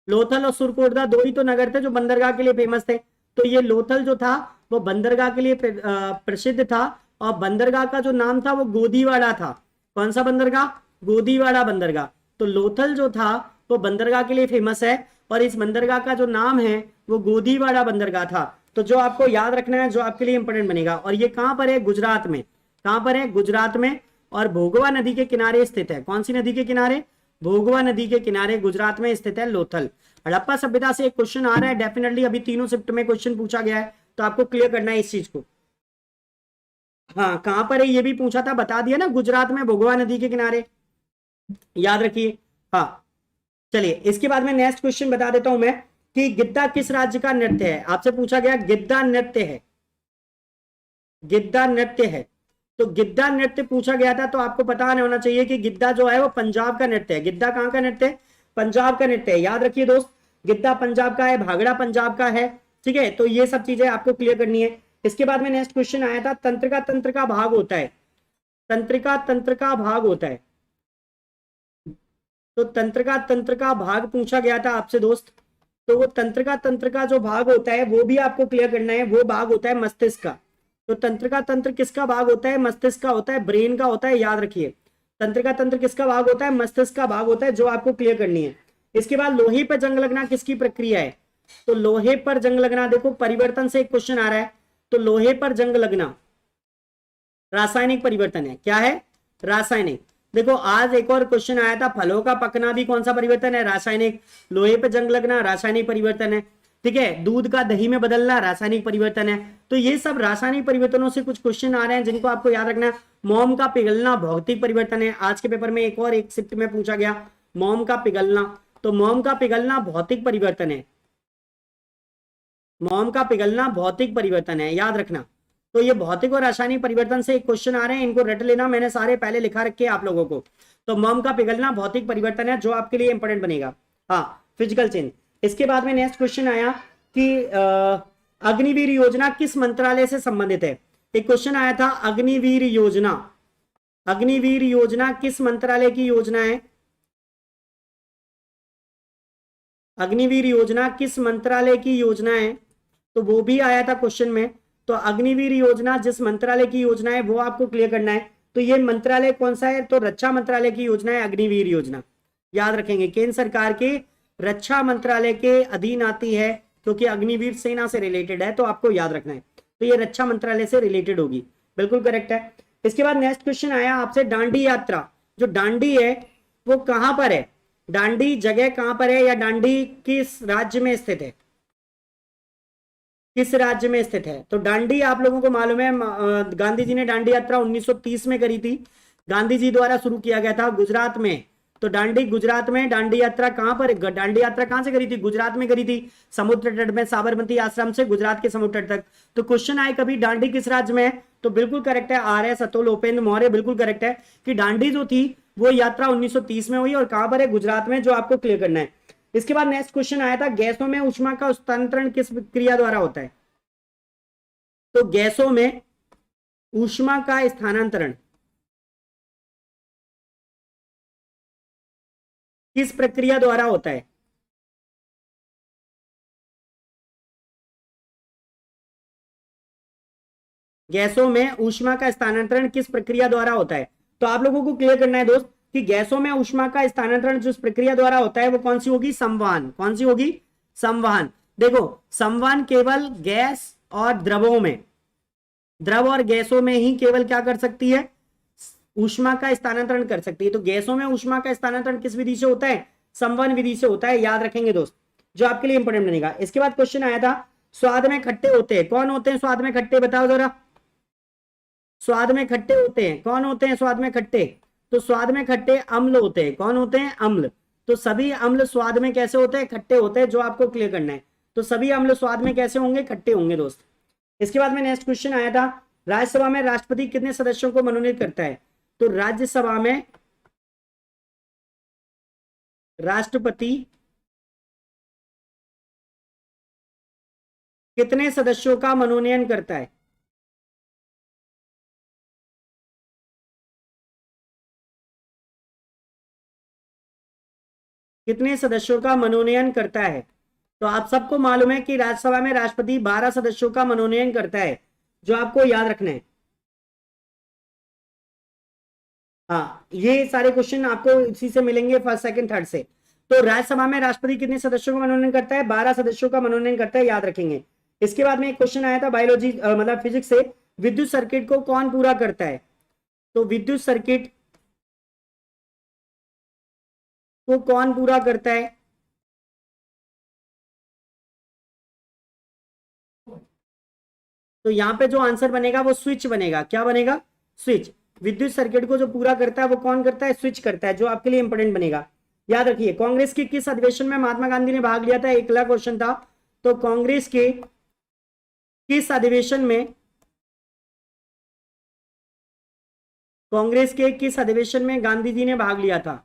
लोथल और सुरकोटदा दो ही तो नगर थे जो बंदरगाह के लिए फेमस थे। तो ये लोथल जो था वो बंदरगाह के लिए प्रसिद्ध था। और बंदरगाह का जो नाम था वो गोदीवाड़ा था। कौन सा बंदरगाह? गोदीवाड़ा बंदरगाह। तो लोथल जो था वो बंदरगाह के लिए फेमस है और इस बंदरगाह का जो नाम है वो गोदीवाड़ा बंदरगाह था। तो जो आपको याद रखना है, जो आपके लिए इंपॉर्टेंट बनेगा। और ये कहां पर है? गुजरात में। कहां पर है? गुजरात में। और भोगवा नदी के किनारे स्थित है। कौन सी नदी के किनारे? भोगवा नदी के किनारे गुजरात में स्थित है लोथल। हड़प्पा सभ्यता से एक क्वेश्चन आ रहा है डेफिनेटली, अभी तीनों शिफ्ट में क्वेश्चन पूछा गया है, तो आपको क्लियर करना है इस चीज को। हाँ कहां पर है ये भी पूछा था, बता दिया ना, गुजरात में भोगवा नदी के किनारे, याद रखिए। हाँ चलिए इसके बाद में नेक्स्ट क्वेश्चन बता देता हूं मैं कि गिद्दा किस राज्य का नृत्य है? आपसे पूछा गया गिद्दा नृत्य है, गिद्दा नृत्य है। तो गिद्धा नृत्य पूछा गया था, तो आपको पता होना चाहिए कि गिद्धा जो है वो पंजाब का नृत्य है। गिद्धा कहां का नृत्य है? पंजाब का नृत्य है, याद रखिए दोस्त। गिद्धा पंजाब का है, भांगड़ा पंजाब का है, ठीक है। तो ये सब चीजें आपको क्लियर करनी है। इसके बाद में नेक्स्ट क्वेश्चन आया था, तंत्र का भाग होता है। तंत्र का भाग होता है। तो तंत्र का भाग पूछा गया था आपसे दोस्त। तो वो तंत्र का जो भाग होता है वो भी आपको क्लियर करना है। वो भाग होता है मस्तिष्क का। तो तंत्र किसका भाग होता है? मस्तिष्क का होता है, ब्रेन का होता है, याद रखिए। तंत्र किसका भाग होता है? मस्तिष्क का भाग होता है, जो आपको क्लियर करनी है। इसके बाद लोहे पर जंग लगना किसकी प्रक्रिया है? तो लोहे पर जंग लगना, देखो परिवर्तन से एक क्वेश्चन आ रहा है। तो लोहे पर जंग लगना रासायनिक परिवर्तन है। क्या है? रासायनिक। देखो आज एक और क्वेश्चन आया था, फलों का पकना भी कौन सा परिवर्तन है? रासायनिक। लोहे पे जंग लगना रासायनिक परिवर्तन है, ठीक है। दूध का दही में बदलना रासायनिक परिवर्तन है। तो ये सब रासायनिक परिवर्तनों से कुछ क्वेश्चन आ रहे हैं जिनको आपको याद रखना है। मोम का पिघलना भौतिक परिवर्तन है। आज के पेपर में एक और एक शिफ्ट में पूछा गया, मोम का पिघलना। तो मोम का पिघलना भौतिक परिवर्तन है। मोम का पिघलना भौतिक परिवर्तन है, याद रखना। तो ये भौतिक और रासायनिक परिवर्तन से क्वेश्चन आ रहे हैं, इनको रट लेना, मैंने सारे पहले लिखा रखे आप लोगों को। तो मोम का पिघलना भौतिक परिवर्तन है, जो आपके लिए इंपॉर्टेंट बनेगा। हाँ, फिजिकल चेंज। इसके बाद में नेक्स्ट क्वेश्चन आया कि अग्निवीर योजना किस मंत्रालय से संबंधित है? एक क्वेश्चन आया था, अग्निवीर योजना। अग्निवीर योजना किस मंत्रालय की योजना है? अग्निवीर योजना किस मंत्रालय की योजना है? तो वो भी आया था क्वेश्चन में। तो अग्निवीर योजना जिस मंत्रालय की योजना है वो आपको क्लियर करना है। तो ये मंत्रालय कौन सा है? तो रक्षा मंत्रालय की योजना है अग्निवीर योजना, याद रखेंगे। केंद्र सरकार के रक्षा मंत्रालय के अधीन आती है, क्योंकि अग्निवीर सेना से रिलेटेड है, तो आपको याद रखना है। तो ये रक्षा मंत्रालय से रिलेटेड होगी, बिल्कुल करेक्ट है। इसके बाद नेक्स्ट क्वेश्चन आया आपसे, दांडी यात्रा। जो दांडी है वो कहां पर है? दांडी जगह कहां पर है, या दांडी किस राज्य में स्थित है? किस राज्य में स्थित है? तो दांडी आप लोगों को मालूम है, गांधी जी ने दांडी यात्रा 1930 में करी थी। गांधी जी द्वारा शुरू किया गया था गुजरात में। तो दांडी गुजरात में। दांडी यात्रा कहां पर? दांडी यात्रा कहां से करी थी? गुजरात में करी थी, समुद्र तट में, साबरमती आश्रम से गुजरात के समुद्र तट तक। तो क्वेश्चन आए कभी दांडी किस राज्य में है? तो बिल्कुल करेक्ट है, आर एस अतुल उपेंद्र मौर्य, बिल्कुल करेक्ट है कि दांडी जो थी वो यात्रा 1930 में हुई, और कहां पर है? गुजरात में, जो आपको क्लियर करना है। इसके बाद नेक्स्ट क्वेश्चन आया था, गैसों में ऊष्मा का हस्तांतरण किस क्रिया द्वारा होता है? तो गैसों में ऊष्मा का स्थानांतरण किस प्रक्रिया द्वारा होता है? गैसों में ऊष्मा का स्थानांतरण किस प्रक्रिया द्वारा होता है? तो आप लोगों को क्लियर करना है दोस्त कि गैसों में ऊष्मा का स्थानांतरण जिस प्रक्रिया द्वारा होता है वो कौन सी होगी? संवहन। कौन सी होगी? संवहन। देखो संवहन केवल गैस और द्रवों में, द्रव और गैसों में ही केवल क्या कर सकती है? ऊष्मा का स्थानांतरण कर सकती है। तो गैसों में ऊष्मा का स्थानांतरण किस विधि से होता है? संवहन विधि से होता है, याद रखेंगे दोस्त, जो आपके लिए इंपोर्टेंट बनेगा। इसके बाद क्वेश्चन आया था, स्वाद में खट्टे होते हैं। कौन होते हैं स्वाद में खट्टे? बताओ जरा। स्वाद में खट्टे होते हैं, कौन होते हैं स्वाद में खट्टे? तो स्वाद में खट्टे अम्ल होते हैं। कौन होते हैं? अम्ल। तो सभी अम्ल स्वाद में कैसे होते हैं? खट्टे होते हैं, जो आपको क्लियर करना है। तो सभी अम्ल स्वाद में कैसे होंगे? खट्टे होंगे दोस्त। इसके बाद में नेक्स्ट क्वेश्चन आया था, राज्यसभा में राष्ट्रपति कितने सदस्यों को मनोनीत करता है? तो राज्यसभा में राष्ट्रपति कितने सदस्यों का मनोनयन करता है? कितने सदस्यों का मनोनयन करता है? तो आप सबको मालूम है कि राज्यसभा में राष्ट्रपति 12 सदस्यों का मनोनयन करता है, जो आपको याद रखना है। हाँ, ये सारे क्वेश्चन आपको इसी से मिलेंगे, फर्स्ट सेकंड थर्ड से। तो राज्यसभा में राष्ट्रपति कितने सदस्यों का मनोनयन करता है? 12 सदस्यों का मनोनयन करता है, याद रखेंगे। इसके बाद में एक क्वेश्चन आया था बायोलॉजी मतलब फिजिक्स से, विद्युत सर्किट को कौन पूरा करता है? तो विद्युत सर्किट को कौन पूरा करता है? तो यहां पे जो आंसर बनेगा वो स्विच बनेगा। क्या बनेगा? स्विच। विद्युत सर्किट को जो पूरा करता है वो कौन करता है? स्विच करता है, जो आपके लिए इंपोर्टेंट बनेगा, याद रखिए। कांग्रेस के किस अधिवेशन में महात्मा गांधी ने भाग लिया था? एक अगला क्वेश्चन था। तो कांग्रेस के किस अधिवेशन में कांग्रेस के किस अधिवेशन में गांधी जी ने भाग लिया था?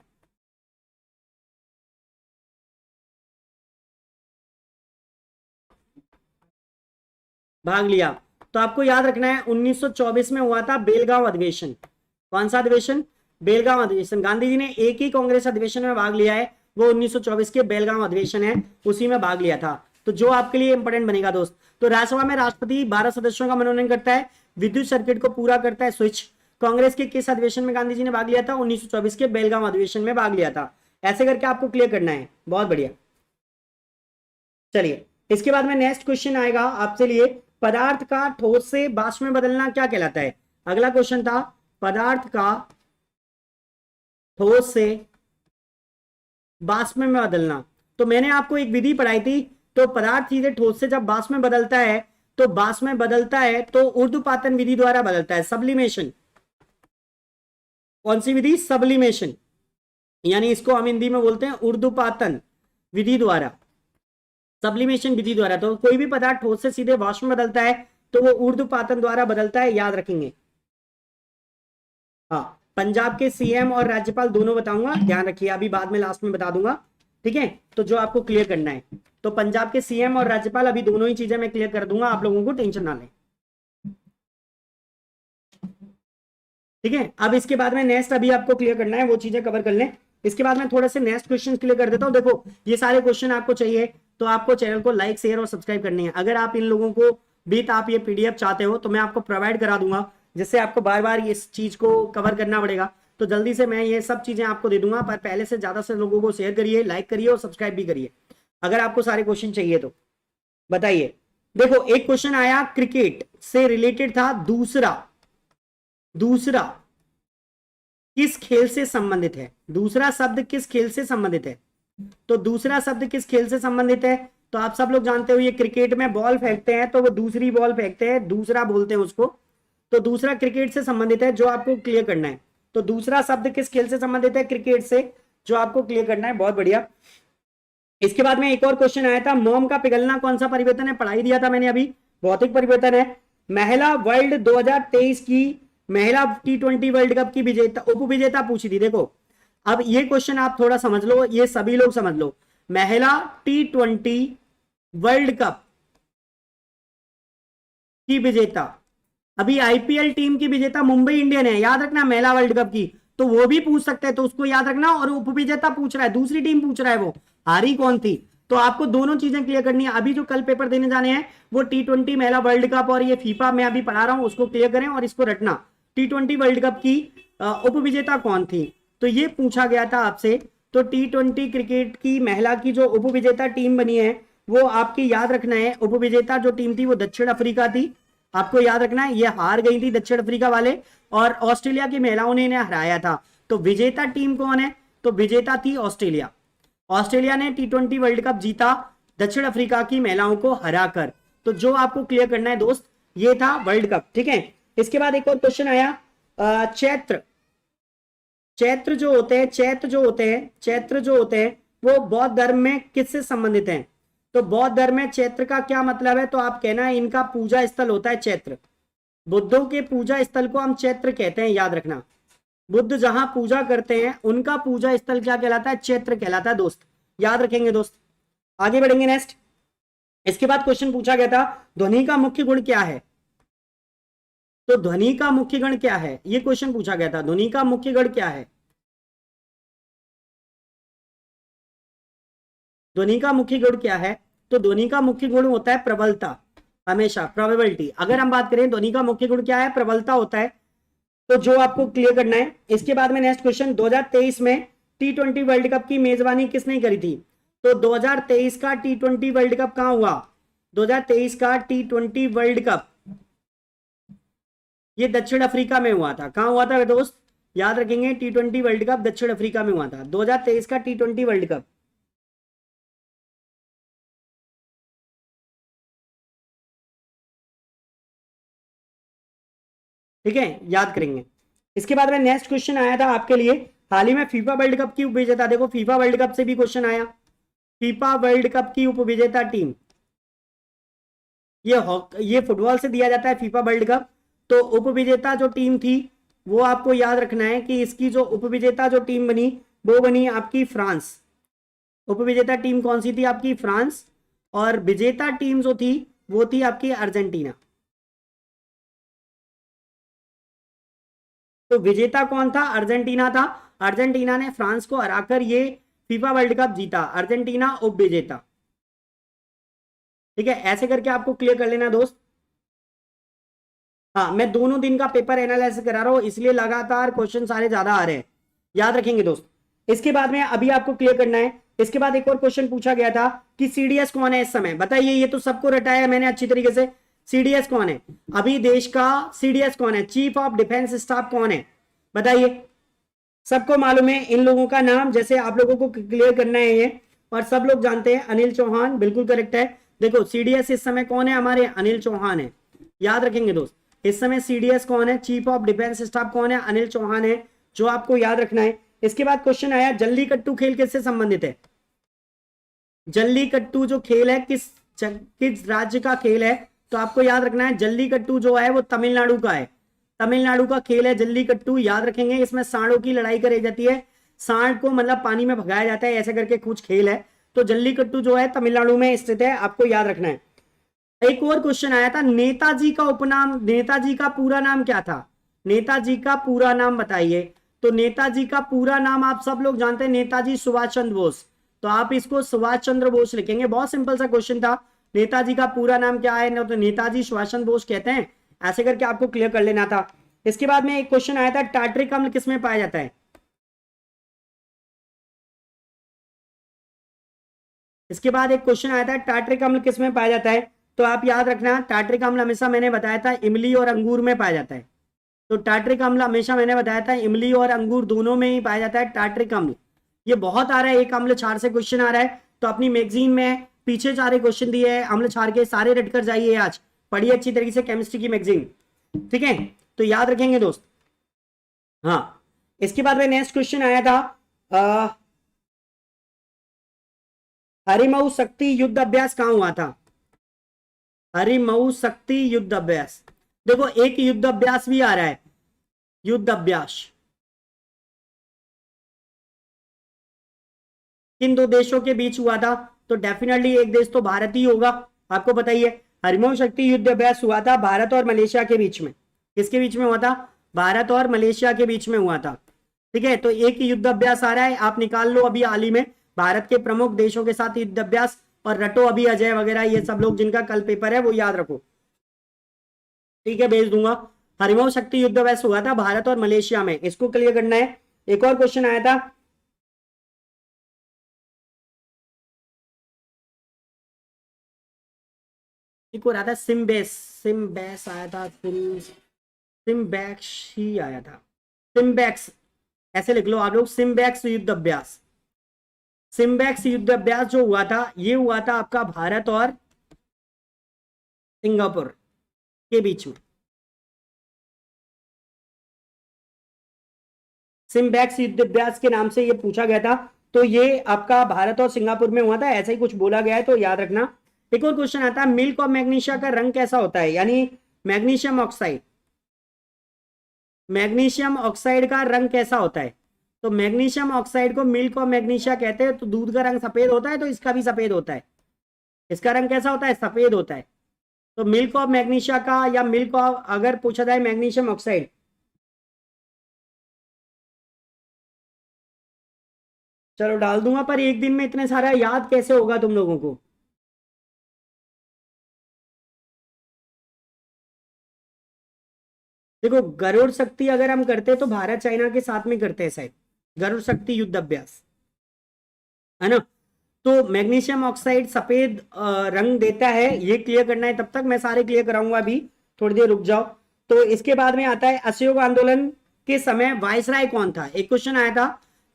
भाग लिया। तो आपको याद रखना है 1924 में हुआ था बेलगांव अधिवेशन। कौन सा अधिवेशन? बेलगांव अधिवेशन। गांधी जी ने एक ही कांग्रेस अधिवेशन में भाग लिया है, वो 1924 के बेलगांव अधिवेशन है, उसी में भाग लिया था। तो जो आपके लिए इंपॉर्टेंट बनेगा दोस्त, तो राज्यसभा में राष्ट्रपति 12 सदस्यों का मनोनयन करता है, विद्युत सर्किट को पूरा करता है स्विच। कांग्रेस के किस अधिवेशन में गांधी जी ने भाग लिया था? 1924 के बेलगांव अधिवेशन में भाग लिया था। ऐसे करके आपको क्लियर करना है। बहुत बढ़िया। चलिए, इसके बाद में नेक्स्ट क्वेश्चन आएगा आपसे लिए, पदार्थ का ठोस से वाष्प में बदलना क्या कहलाता है? अगला क्वेश्चन था पदार्थ का ठोस से वाष्प में बदलना। तो मैंने आपको एक विधि पढ़ाई थी, तो पदार्थ सीधे ठोस से जब वाष्प में बदलता है, तो वाष्प में बदलता है तो ऊर्ध्वपातन विधि द्वारा बदलता है, सब्लिमेशन। कौन सी विधि? सब्लिमेशन, यानी इसको हम हिंदी में बोलते हैं ऊर्ध्वपातन विधि द्वारा, सब्लिमेशन विधि द्वारा। तो कोई भी पदार्थ ठोस से सीधे वाष्प में बदलता है तो वो ऊर्ध्वपातन द्वारा बदलता है, याद रखेंगे। हाँ, पंजाब के सीएम और राज्यपाल दोनों बताऊंगा, ध्यान रखिए, अभी बाद में लास्ट में बता दूंगा, ठीक है? तो जो आपको क्लियर करना है, तो पंजाब के सीएम और राज्यपाल, अभी दोनों ही चीजें मैं क्लियर कर दूंगा, आप लोगों को टेंशन ना लें, ठीक है? अब इसके बाद में नेक्स्ट अभी आपको क्लियर करना है, वो चीजें कवर कर लें। इसके बाद में थोड़े से नेक्स्ट क्वेश्चन क्लियर कर देता हूं। देखो, ये सारे क्वेश्चन आपको चाहिए तो आपको चैनल को लाइक, शेयर और सब्सक्राइब करनी है। अगर आप इन लोगों को भी आप ये पीडीएफ चाहते हो तो मैं आपको प्रोवाइड करा दूंगा, जिससे आपको बार बार इस चीज को कवर करना पड़ेगा। तो जल्दी से मैं ये सब चीजें आपको दे दूंगा, पर पहले से ज्यादा से लोगों को शेयर करिए, लाइक करिए और सब्सक्राइब भी करिए, अगर आपको सारे क्वेश्चन चाहिए तो। बताइए, देखो एक क्वेश्चन आया क्रिकेट से रिलेटेड था, दूसरा किस खेल से संबंधित है? दूसरा शब्द किस खेल से संबंधित है? तो दूसरा शब्द किस खेल से संबंधित है? तो आप सब लोग जानते हो, ये क्रिकेट में बॉल फेंकते हैं तो वो दूसरी बॉल फेंकते हैं, दूसरा बोलते हैं उसको। तो दूसरा क्रिकेट से संबंधित है, जो आपको क्लियर करना है। तो दूसरा शब्द किस खेल से संबंधित है? क्रिकेट से, जो आपको क्लियर करना है। बहुत बढ़िया। इसके बाद में एक और क्वेश्चन आया था, मोम का पिघलना कौन सा परिवर्तन है? पढ़ाई दिया था मैंने अभी, भौतिक परिवर्तन है। महिला वर्ल्ड 2023 की महिला T20 वर्ल्ड कप की विजेता, उपविजेता पूछी थी। देखो, अब ये क्वेश्चन आप थोड़ा समझ लो, ये सभी लोग समझ लो। महिला T20 वर्ल्ड कप की विजेता, अभी आईपीएल टीम की विजेता मुंबई इंडियन है, याद रखना, महिला वर्ल्ड कप की। तो वो भी पूछ सकते हैं, तो उसको याद रखना। और उपविजेता पूछ रहा है, दूसरी टीम पूछ रहा है, वो हारी कौन थी। तो आपको दोनों चीजें क्लियर करनी है। अभी जो कल पेपर देने जाने हैं वो T20 महिला वर्ल्ड कप और ये फीफा मैं अभी पढ़ा रहा हूं, उसको क्लियर करें और इसको रटना। T20 वर्ल्ड कप की उपविजेता कौन थी, तो ये पूछा गया था आपसे। तो T20 क्रिकेट की महिला की जो उपविजेता टीम बनी है, वो आपकी याद रखना है। उपविजेता जो टीम थी वो दक्षिण अफ्रीका थी, आपको याद रखना है। ये हार गई थी दक्षिण अफ्रीका वाले, और ऑस्ट्रेलिया की महिलाओं ने इन्हें हराया था। तो विजेता टीम कौन है? तो विजेता थी ऑस्ट्रेलिया। ऑस्ट्रेलिया ने T20 वर्ल्ड कप जीता दक्षिण अफ्रीका की महिलाओं को हराकर। तो जो आपको क्लियर करना है दोस्त, ये था वर्ल्ड कप, ठीक है? इसके बाद एक और क्वेश्चन आया, चैत्र जो होते हैं वो बौद्ध धर्म में किससे संबंधित हैं? तो बौद्ध धर्म में चैत्र का क्या मतलब है? तो आप कहना है इनका पूजा स्थल होता है चैत्र। बुद्धों के पूजा स्थल को हम चैत्र कहते हैं, याद रखना। बुद्ध जहां पूजा करते हैं उनका पूजा स्थल क्या कहलाता है? चैत्र कहलाता है दोस्त, याद रखेंगे दोस्त। आगे बढ़ेंगे नेक्स्ट। इसके बाद क्वेश्चन पूछा गया था, ध्वनि का मुख्य गुण क्या है? तो ध्वनि का मुख्य गुण क्या है, ये क्वेश्चन पूछा गया था। ध्वनि का मुख्य गुण क्या है? ध्वनि का मुख्य गुण क्या है? तो ध्वनि का मुख्य गुण होता है प्रबलता, हमेशा प्रोबेबिलिटी। अगर हम बात करें ध्वनि का मुख्य गुण क्या है, प्रबलता होता है। तो जो आपको क्लियर करना है। इसके बाद में नेक्स्ट क्वेश्चन, 2023 में T20 वर्ल्ड कप की मेजबानी किसने करी थी? तो 2023 का T20 वर्ल्ड कप कहां हुआ? 2023 का T20 वर्ल्ड कप ये दक्षिण अफ्रीका में हुआ था। कहां हुआ था दोस्त? याद रखेंगे, T20 वर्ल्ड कप दक्षिण अफ्रीका में हुआ था, 2023 का T20 वर्ल्ड कप। ठीक है, याद करेंगे। इसके बाद में नेक्स्ट क्वेश्चन आया था आपके लिए, हाल ही में फीफा वर्ल्ड कप की उपविजेता। देखो, फीफा वर्ल्ड कप से भी क्वेश्चन आया, फीफा वर्ल्ड कप की उपविजेता टीम, ये फुटबॉल से दिया जाता है फीफा वर्ल्ड कप। तो उपविजेता जो टीम थी वो आपको याद रखना है कि इसकी जो उपविजेता जो टीम बनी वो बनी आपकी फ्रांस। उपविजेता टीम कौन सी थी आपकी? फ्रांस। और विजेता टीम जो थी वो थी आपकी अर्जेंटीना। तो विजेता कौन था? अर्जेंटीना था। अर्जेंटीना ने फ्रांस को हराकर ये फीफा वर्ल्ड कप जीता। अर्जेंटीना उपविजेता। ठीक है, ऐसे करके आपको क्लियर कर लेना दोस्त। हाँ, मैं दोनों दिन का पेपर एनालिसिस करा रहा हूं, इसलिए लगातार क्वेश्चन सारे ज्यादा आ रहे हैं, याद रखेंगे दोस्त। इसके बाद में अभी आपको क्लियर करना है। इसके बाद एक और क्वेश्चन पूछा गया था कि सीडीएस कौन है इस समय, बताइए। ये तो सबको रटाया मैंने अच्छी तरीके से। सीडीएस कौन है अभी देश का? सीडीएस कौन है? चीफ ऑफ डिफेंस स्टाफ कौन है, बताइए। सबको मालूम है इन लोगों का नाम, जैसे आप लोगों को क्लियर करना है ये, और सब लोग जानते हैं। अनिल चौहान बिल्कुल करेक्ट है। देखो सीडीएस इस समय कौन है हमारे? अनिल चौहान है, याद रखेंगे दोस्त। इस समय सीडीएस कौन है? चीफ ऑफ डिफेंस स्टाफ कौन है? अनिल चौहान है, जो आपको याद रखना है। इसके बाद क्वेश्चन आया जल्लीकट्टू खेल किससे संबंधित है? जल्लीकट्टू जो खेल है किस राज्य का खेल है? तो आपको याद रखना है जल्लीकट्टू जो है वो तमिलनाडु का है। तमिलनाडु का खेल है जल्लीकट्टू, याद रखेंगे। इसमें सांडों की लड़ाई करी जाती है, सांड को मतलब पानी में भगाया जाता है, ऐसे करके कुछ खेल है। तो जल्लीकट्टू जो है तमिलनाडु में स्थित है, आपको याद रखना है। एक और क्वेश्चन आया था, नेताजी का उपनाम, नेताजी का पूरा नाम क्या था? नेताजी का पूरा नाम बताइए। तो नेताजी का पूरा नाम आप सब लोग जानते हैं, नेताजी सुभाष चंद्र बोस। तो आप इसको सुभाष चंद्र बोस लिखेंगे। बहुत सिंपल सा क्वेश्चन था, नेताजी का पूरा नाम क्या है ना, तो नेताजी सुभाष चंद्र बोस कहते हैं, ऐसे करके आपको क्लियर कर लेना था। इसके बाद में एक क्वेश्चन आया था, टार्ट्रिक अम्ल किसमें पाया जाता है? इसके बाद एक क्वेश्चन आया था, टार्ट्रिक अम्ल किसमें पाया जाता है? तो आप याद रखना, टार्ट्रिक अम्ल हमेशा मैंने बताया था इमली और अंगूर में पाया जाता है। तो टार्ट्रिक अम्ल हमेशा मैंने बताया था इमली और अंगूर दोनों में ही पाया जाता है टार्ट्रिक अम्ल। ये बहुत आ रहा है, एक अम्ल क्षार से क्वेश्चन आ रहा है, तो अपनी मैगजीन में पीछे सारे क्वेश्चन दिए हैं अम्ल क्षार के, सारे रट कर जाइए। आज पढ़िए अच्छी तरीके से केमिस्ट्री की मैगजीन, ठीक है? तो याद रखेंगे दोस्त। हाँ, इसके बाद में नेक्स्ट क्वेश्चन आया था, हरिमऊ शक्ति युद्ध अभ्यास कहां हुआ था? हरिमऊ शक्ति युद्ध अभ्यास, देखो एक युद्ध अभ्यास भी आ रहा है, युद्ध अभ्यास किन दो देशों के बीच हुआ था? तो डेफिनेटली एक देश तो भारत ही होगा, आपको बताइए। हरिमऊ शक्ति युद्ध अभ्यास हुआ था भारत और मलेशिया के बीच में। किसके बीच में हुआ था? भारत और मलेशिया के बीच में हुआ था, ठीक है? तो एक युद्ध अभ्यास आ रहा है, आप निकाल लो अभी हाल ही में भारत के प्रमुख देशों के साथ युद्ध अभ्यास, और रटो अभी अजय वगैरह ये सब लोग जिनका कल पेपर है वो याद रखो, ठीक है? भेज दूंगा। हरिमऊ शक्ति युद्ध अभ्यास हुआ था भारत और मलेशिया में, इसको क्लियर करना है। एक और क्वेश्चन आया था, एक और आया था सिम्बेस, सिम्बेस आया था, सिम्बैक्स ही आया था, सिम्बैक्स ऐसे लिख लो आप लोग, सिम्बैक्स युद्ध अभ्यास। सिम्बैक्स युद्ध अभ्यास जो हुआ था ये हुआ था आपका भारत और सिंगापुर के बीच में। सिम्बैक्स युद्ध अभ्यास के नाम से ये पूछा गया था, तो ये आपका भारत और सिंगापुर में हुआ था, ऐसा ही कुछ बोला गया है, तो याद रखना। एक और क्वेश्चन आता है, मिल्क और मैग्नीशिया का रंग कैसा होता है? यानी मैग्नीशियम ऑक्साइड, मैग्नीशियम ऑक्साइड का रंग कैसा होता है? तो मैग्नीशियम ऑक्साइड को मिल्क और मैग्नीशिया कहते हैं। तो दूध का रंग सफेद होता है, तो इसका भी सफेद होता है। इसका रंग कैसा होता है? सफेद होता है। तो मिल्क ऑफ मैग्नीशिया का, या मिल्क ऑफ अगर पूछा जाए मैग्नीशियम ऑक्साइड, चलो डाल दूंगा, पर एक दिन में इतने सारा याद कैसे होगा तुम लोगों को? देखो गरुड़ शक्ति अगर हम करते तो भारत चाइना के साथ में करते हैं शायद, गरुड़ शक्ति युद्ध अभ्यास, है ना? तो मैग्नीशियम ऑक्साइड सफेद रंग देता है, ये क्लियर करना है। तब तक मैं सारे क्लियर कराऊंगा, अभी थोड़ी देर रुक जाओ। तो इसके बाद में आता है असहयोग आंदोलन के समय वायसराय कौन था? एक क्वेश्चन आया था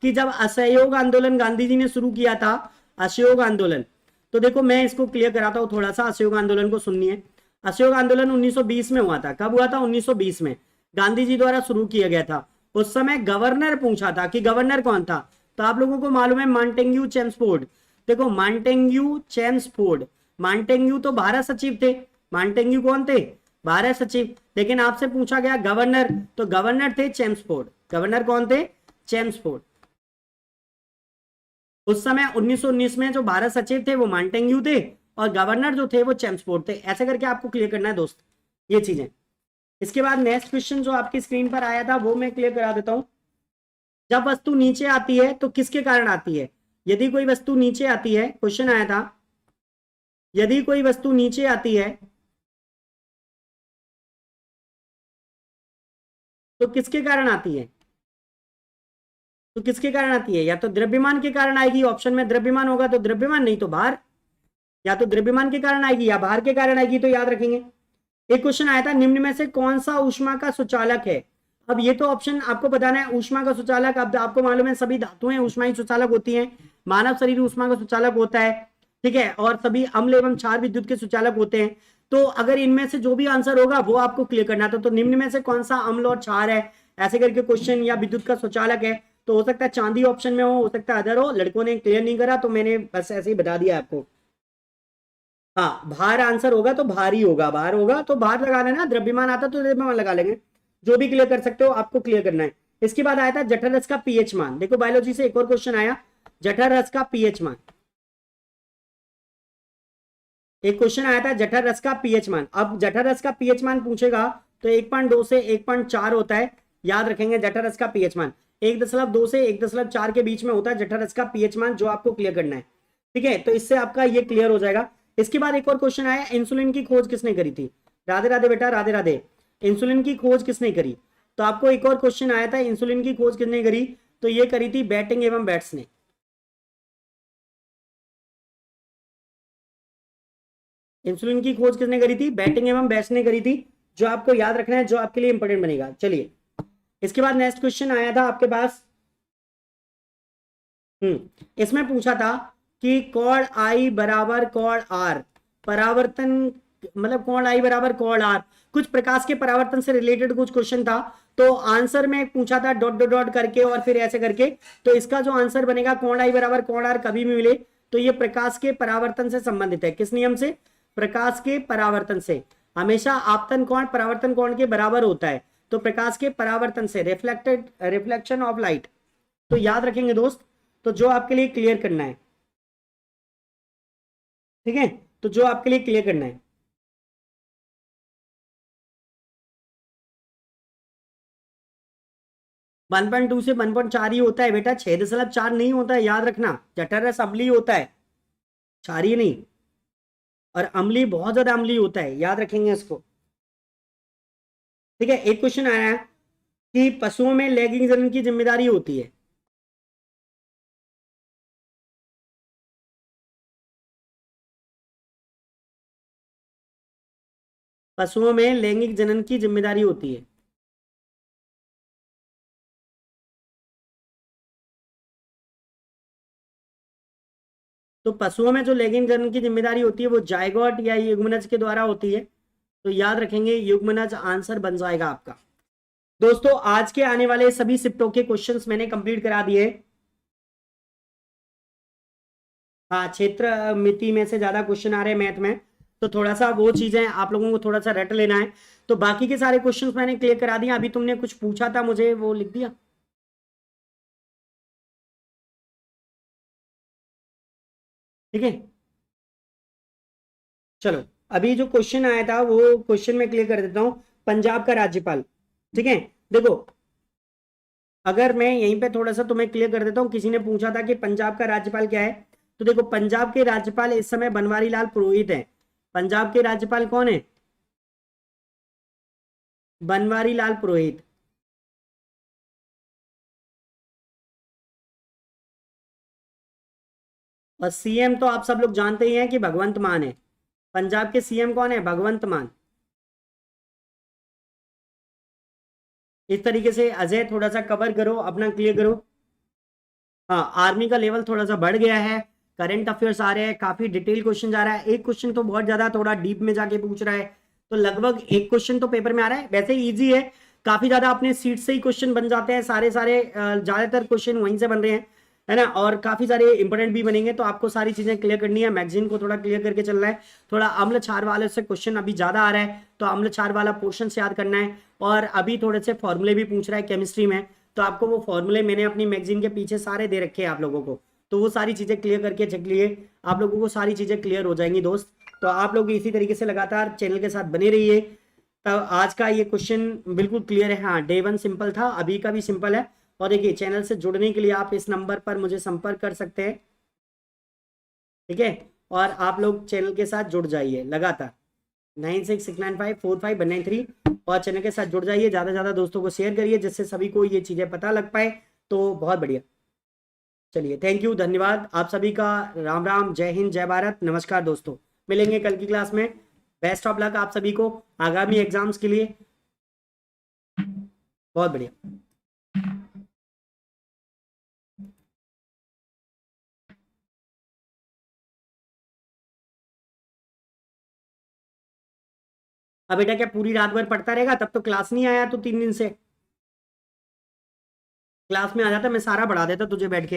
कि जब असहयोग आंदोलन गांधी जी ने शुरू किया था, असहयोग आंदोलन, तो देखो मैं इसको क्लियर कराता हूं थोड़ा सा, असहयोग आंदोलन को सुनिए। असहयोग आंदोलन 1920 में हुआ था। कब हुआ था? 1920 में गांधी जी द्वारा शुरू किया गया था। उस समय गवर्नर पूछा था कि गवर्नर कौन था, तो आप लोगों को मालूम है मॉन्टेग्यू चेम्सफोर्ड। देखो मॉन्टेग्यू चेम्सफोर्ड, मॉन्टेग्यू तो भारत सचिव थे। मॉन्टेग्यू कौन थे? भारत सचिव। लेकिन आपसे पूछा गया गवर्नर, तो गवर्नर थे चेम्सफोर्ड। गवर्नर कौन थे? चेम्सफोर्ड। उस समय 1919 में जो भारत सचिव थे वो मॉन्टेग्यू थे और गवर्नर जो थे वो चेम्सफोर्ड थे। ऐसे करके आपको क्लियर करना है दोस्त ये चीजें। इसके बाद नेक्स्ट क्वेश्चन जो आपकी स्क्रीन पर आया था वो मैं क्लियर करा देता हूं। जब वस्तु नीचे आती है तो किसके कारण आती है? यदि कोई वस्तु नीचे आती है, क्वेश्चन आया था, यदि कोई वस्तु नीचे आती है तो किसके कारण आती है? तो किसके कारण आती है? या तो द्रव्यमान के कारण आएगी, ऑप्शन में द्रव्यमान होगा तो द्रव्यमान, नहीं तो भार। या तो द्रव्यमान के कारण आएगी या भार के कारण आएगी, तो याद रखेंगे। एक क्वेश्चन आया था, निम्न में से कौन सा ऊष्मा का सुचालक है? अब ये तो ऑप्शन आपको बताना है। ऊष्मा का सुचालक, अब आपको मालूम है सभी धातुएं ऊष्माई सुचालक होती हैं, मानव शरीर ऊष्मा का सुचालक होता है, ठीक है, और सभी अम्ल एवं क्षार विद्युत के सुचालक होते हैं। तो अगर इनमें से जो भी आंसर होगा वो आपको क्लियर करना था। तो निम्न में से कौन सा अम्ल और क्षार है, ऐसे करके क्वेश्चन, या विद्युत का सुचालक है, तो हो सकता है चांदी ऑप्शन में हो सकता है अदर हो। लड़कों ने क्लियर नहीं करा तो मैंने बस ऐसे ही बता दिया आपको। हाँ, भार आंसर होगा तो भार ही होगा, भार होगा तो भार लगा लेना, द्रव्यमान आता तो द्रव्यमान लगा लेंगे। जो भी क्लियर कर सकते हो आपको क्लियर करना है। इसके बाद आया था जठर रस का पीएच मान। देखो बायोलॉजी से एक और क्वेश्चन आया, जठर रस का पीएच मान। एक क्वेश्चन आया था जठर रस का पीएच मान। अब जठर रस का पीएच मान पूछेगा तो 1.2 से 1.4 होता है। याद रखेंगे जठर रस का पीएच मान 1.2 से 1.4 के बीच में होता है जठर रस का पीएच मान, जो आपको क्लियर करना है। ठीक है, तो इससे आपका ये क्लियर हो जाएगा। इसके बाद एक और क्वेश्चन आया, इंसुलिन की खोज किसने करी थी? राधे राधे बेटा, राधे राधे। इंसुलिन की खोज किसने करी? तो आपको एक और क्वेश्चन आया था, इंसुलिन की खोज किसने करी? तो ये करी थी बैटिंग एवं बैट्स ने। इंसुलिन की खोज किसने करी थी? बैटिंग एवं बैट्स ने करी थी, जो आपको याद रखना है, जो आपके लिए इंपॉर्टेंट बनेगा। चलिए, इसके बाद नेक्स्ट क्वेश्चन आया था आपके पास, इसमें पूछा था कि कॉड आई बराबर कॉड आर, परावर्तन मतलब कॉड आई बराबर कॉड आर, कुछ प्रकाश के परावर्तन से रिलेटेड कुछ क्वेश्चन था। तो आंसर में पूछा था डॉट डॉट डॉट करके और फिर ऐसे करके। तो इसका जो आंसर बनेगा कॉड आई बराबर कॉड आर कभी भी मिले तो ये प्रकाश के परावर्तन से संबंधित है। किस नियम से? प्रकाश के परावर्तन से। हमेशा आपतन कोण परावर्तन कोण के बराबर होता है, तो प्रकाश के परावर्तन से, रिफ्लेक्शन ऑफ लाइट। तो याद रखेंगे दोस्त, तो जो आपके लिए क्लियर करना है, ठीक है, तो जो आपके लिए क्लियर करना है, वन पॉइंट टू से 1.4 ही होता है बेटा, 6.4 नहीं होता है, याद रखना। जठर रस अम्लीय होता है, क्षारीय नहीं, और अम्लीय बहुत ज्यादा अम्लीय होता है, याद रखेंगे इसको। ठीक है, एक क्वेश्चन आया है कि पशुओं में लैगिंग जनन की जिम्मेदारी होती है। पशुओं में लैंगिक जनन की जिम्मेदारी होती है। तो पशुओं में जो लैंगिक जनन की जिम्मेदारी होती है वो जायगोट या युग्मनज के द्वारा होती है। तो याद रखेंगे युग्मनज आंसर बन जाएगा आपका। दोस्तों आज के आने वाले सभी शिफ्टों के क्वेश्चंस मैंने कंप्लीट करा दिए। हाँ, क्षेत्र मिति में से ज्यादा क्वेश्चन आ रहे हैं मैथ में, तो थोड़ा सा वो चीजें आप लोगों को थोड़ा सा रट लेना है। तो बाकी के सारे क्वेश्चंस मैंने क्लियर करा दिया। अभी तुमने कुछ पूछा था मुझे, वो लिख दिया। ठीक है, चलो अभी जो क्वेश्चन आया था वो क्वेश्चन में क्लियर कर देता हूं। पंजाब का राज्यपाल, ठीक है, देखो अगर मैं यहीं पे थोड़ा सा तुम्हें क्लियर कर देता हूं। किसी ने पूछा था कि पंजाब का राज्यपाल क्या है, तो देखो पंजाब के राज्यपाल इस समय बनवारी लाल पुरोहित है। पंजाब के राज्यपाल कौन है? बनवारी लाल पुरोहित। और सीएम तो आप सब लोग जानते ही हैं कि भगवंत मान है। पंजाब के सीएम कौन है? भगवंत मान। इस तरीके से अजय थोड़ा सा कवर करो, अपना क्लियर करो। हाँ, आर्मी का लेवल थोड़ा सा बढ़ गया है, करंट अफेयर्स आ रहे हैं, काफी डिटेल क्वेश्चन जा रहा है। एक क्वेश्चन तो बहुत ज्यादा थोड़ा डीप में जाके पूछ रहा है, तो लगभग एक क्वेश्चन तो पेपर में आ रहा है। वैसे इजी है, काफी ज्यादा अपने सीट से ही क्वेश्चन बन जाते हैं, सारे ज्यादातर क्वेश्चन वहीं से बन रहे हैं। है ना, और काफी सारे इंपॉर्टेंट भी बनेंगे, तो आपको सारी चीजें क्लियर करनी है, मैगजीन को थोड़ा क्लियर करके चलना है। थोड़ा अम्ल क्षार वाले से क्वेश्चन अभी ज्यादा आ रहा है, तो अम्ल क्षार वाला पोर्शन से याद करना है। और अभी थोड़े से फॉर्मूले भी पूछ रहा है केमिस्ट्री में, तो आपको वो फॉर्मूले मैंने अपनी मैगजीन के पीछे सारे दे रखे हैं आप लोगों को, तो वो सारी चीजें क्लियर करके चेक लिए, आप लोगों को सारी चीजें क्लियर हो जाएंगी दोस्त। तो आप लोग इसी तरीके से लगातार चैनल के साथ बने रहिए। तब आज का ये क्वेश्चन बिल्कुल क्लियर है। हाँ, डे 1 सिंपल था, अभी का भी सिंपल है। और देखिए, चैनल से जुड़ने के लिए आप इस नंबर पर मुझे संपर्क कर सकते हैं, ठीक है। और आप लोग चैनल के साथ जुड़ जाइए लगातार, 9669545193, और चैनल के साथ जुड़ जाइए, ज्यादा से ज्यादा दोस्तों को शेयर करिए जिससे सभी को ये चीजें पता लग पाए, तो बहुत बढ़िया। चलिए, थैंक यू, धन्यवाद आप सभी का। राम राम, जय हिंद, जय भारत, नमस्कार दोस्तों। मिलेंगे कल की क्लास में। बेस्ट ऑफ लक आप सभी को आगामी एग्जाम्स के लिए। बहुत बढ़िया। अब बेटा क्या पूरी रात भर पढ़ता रहेगा? तब तो क्लास नहीं आया तो 3 दिन से। क्लास में आ जाता, मैं सारा पढ़ा देता तुझे बैठ के।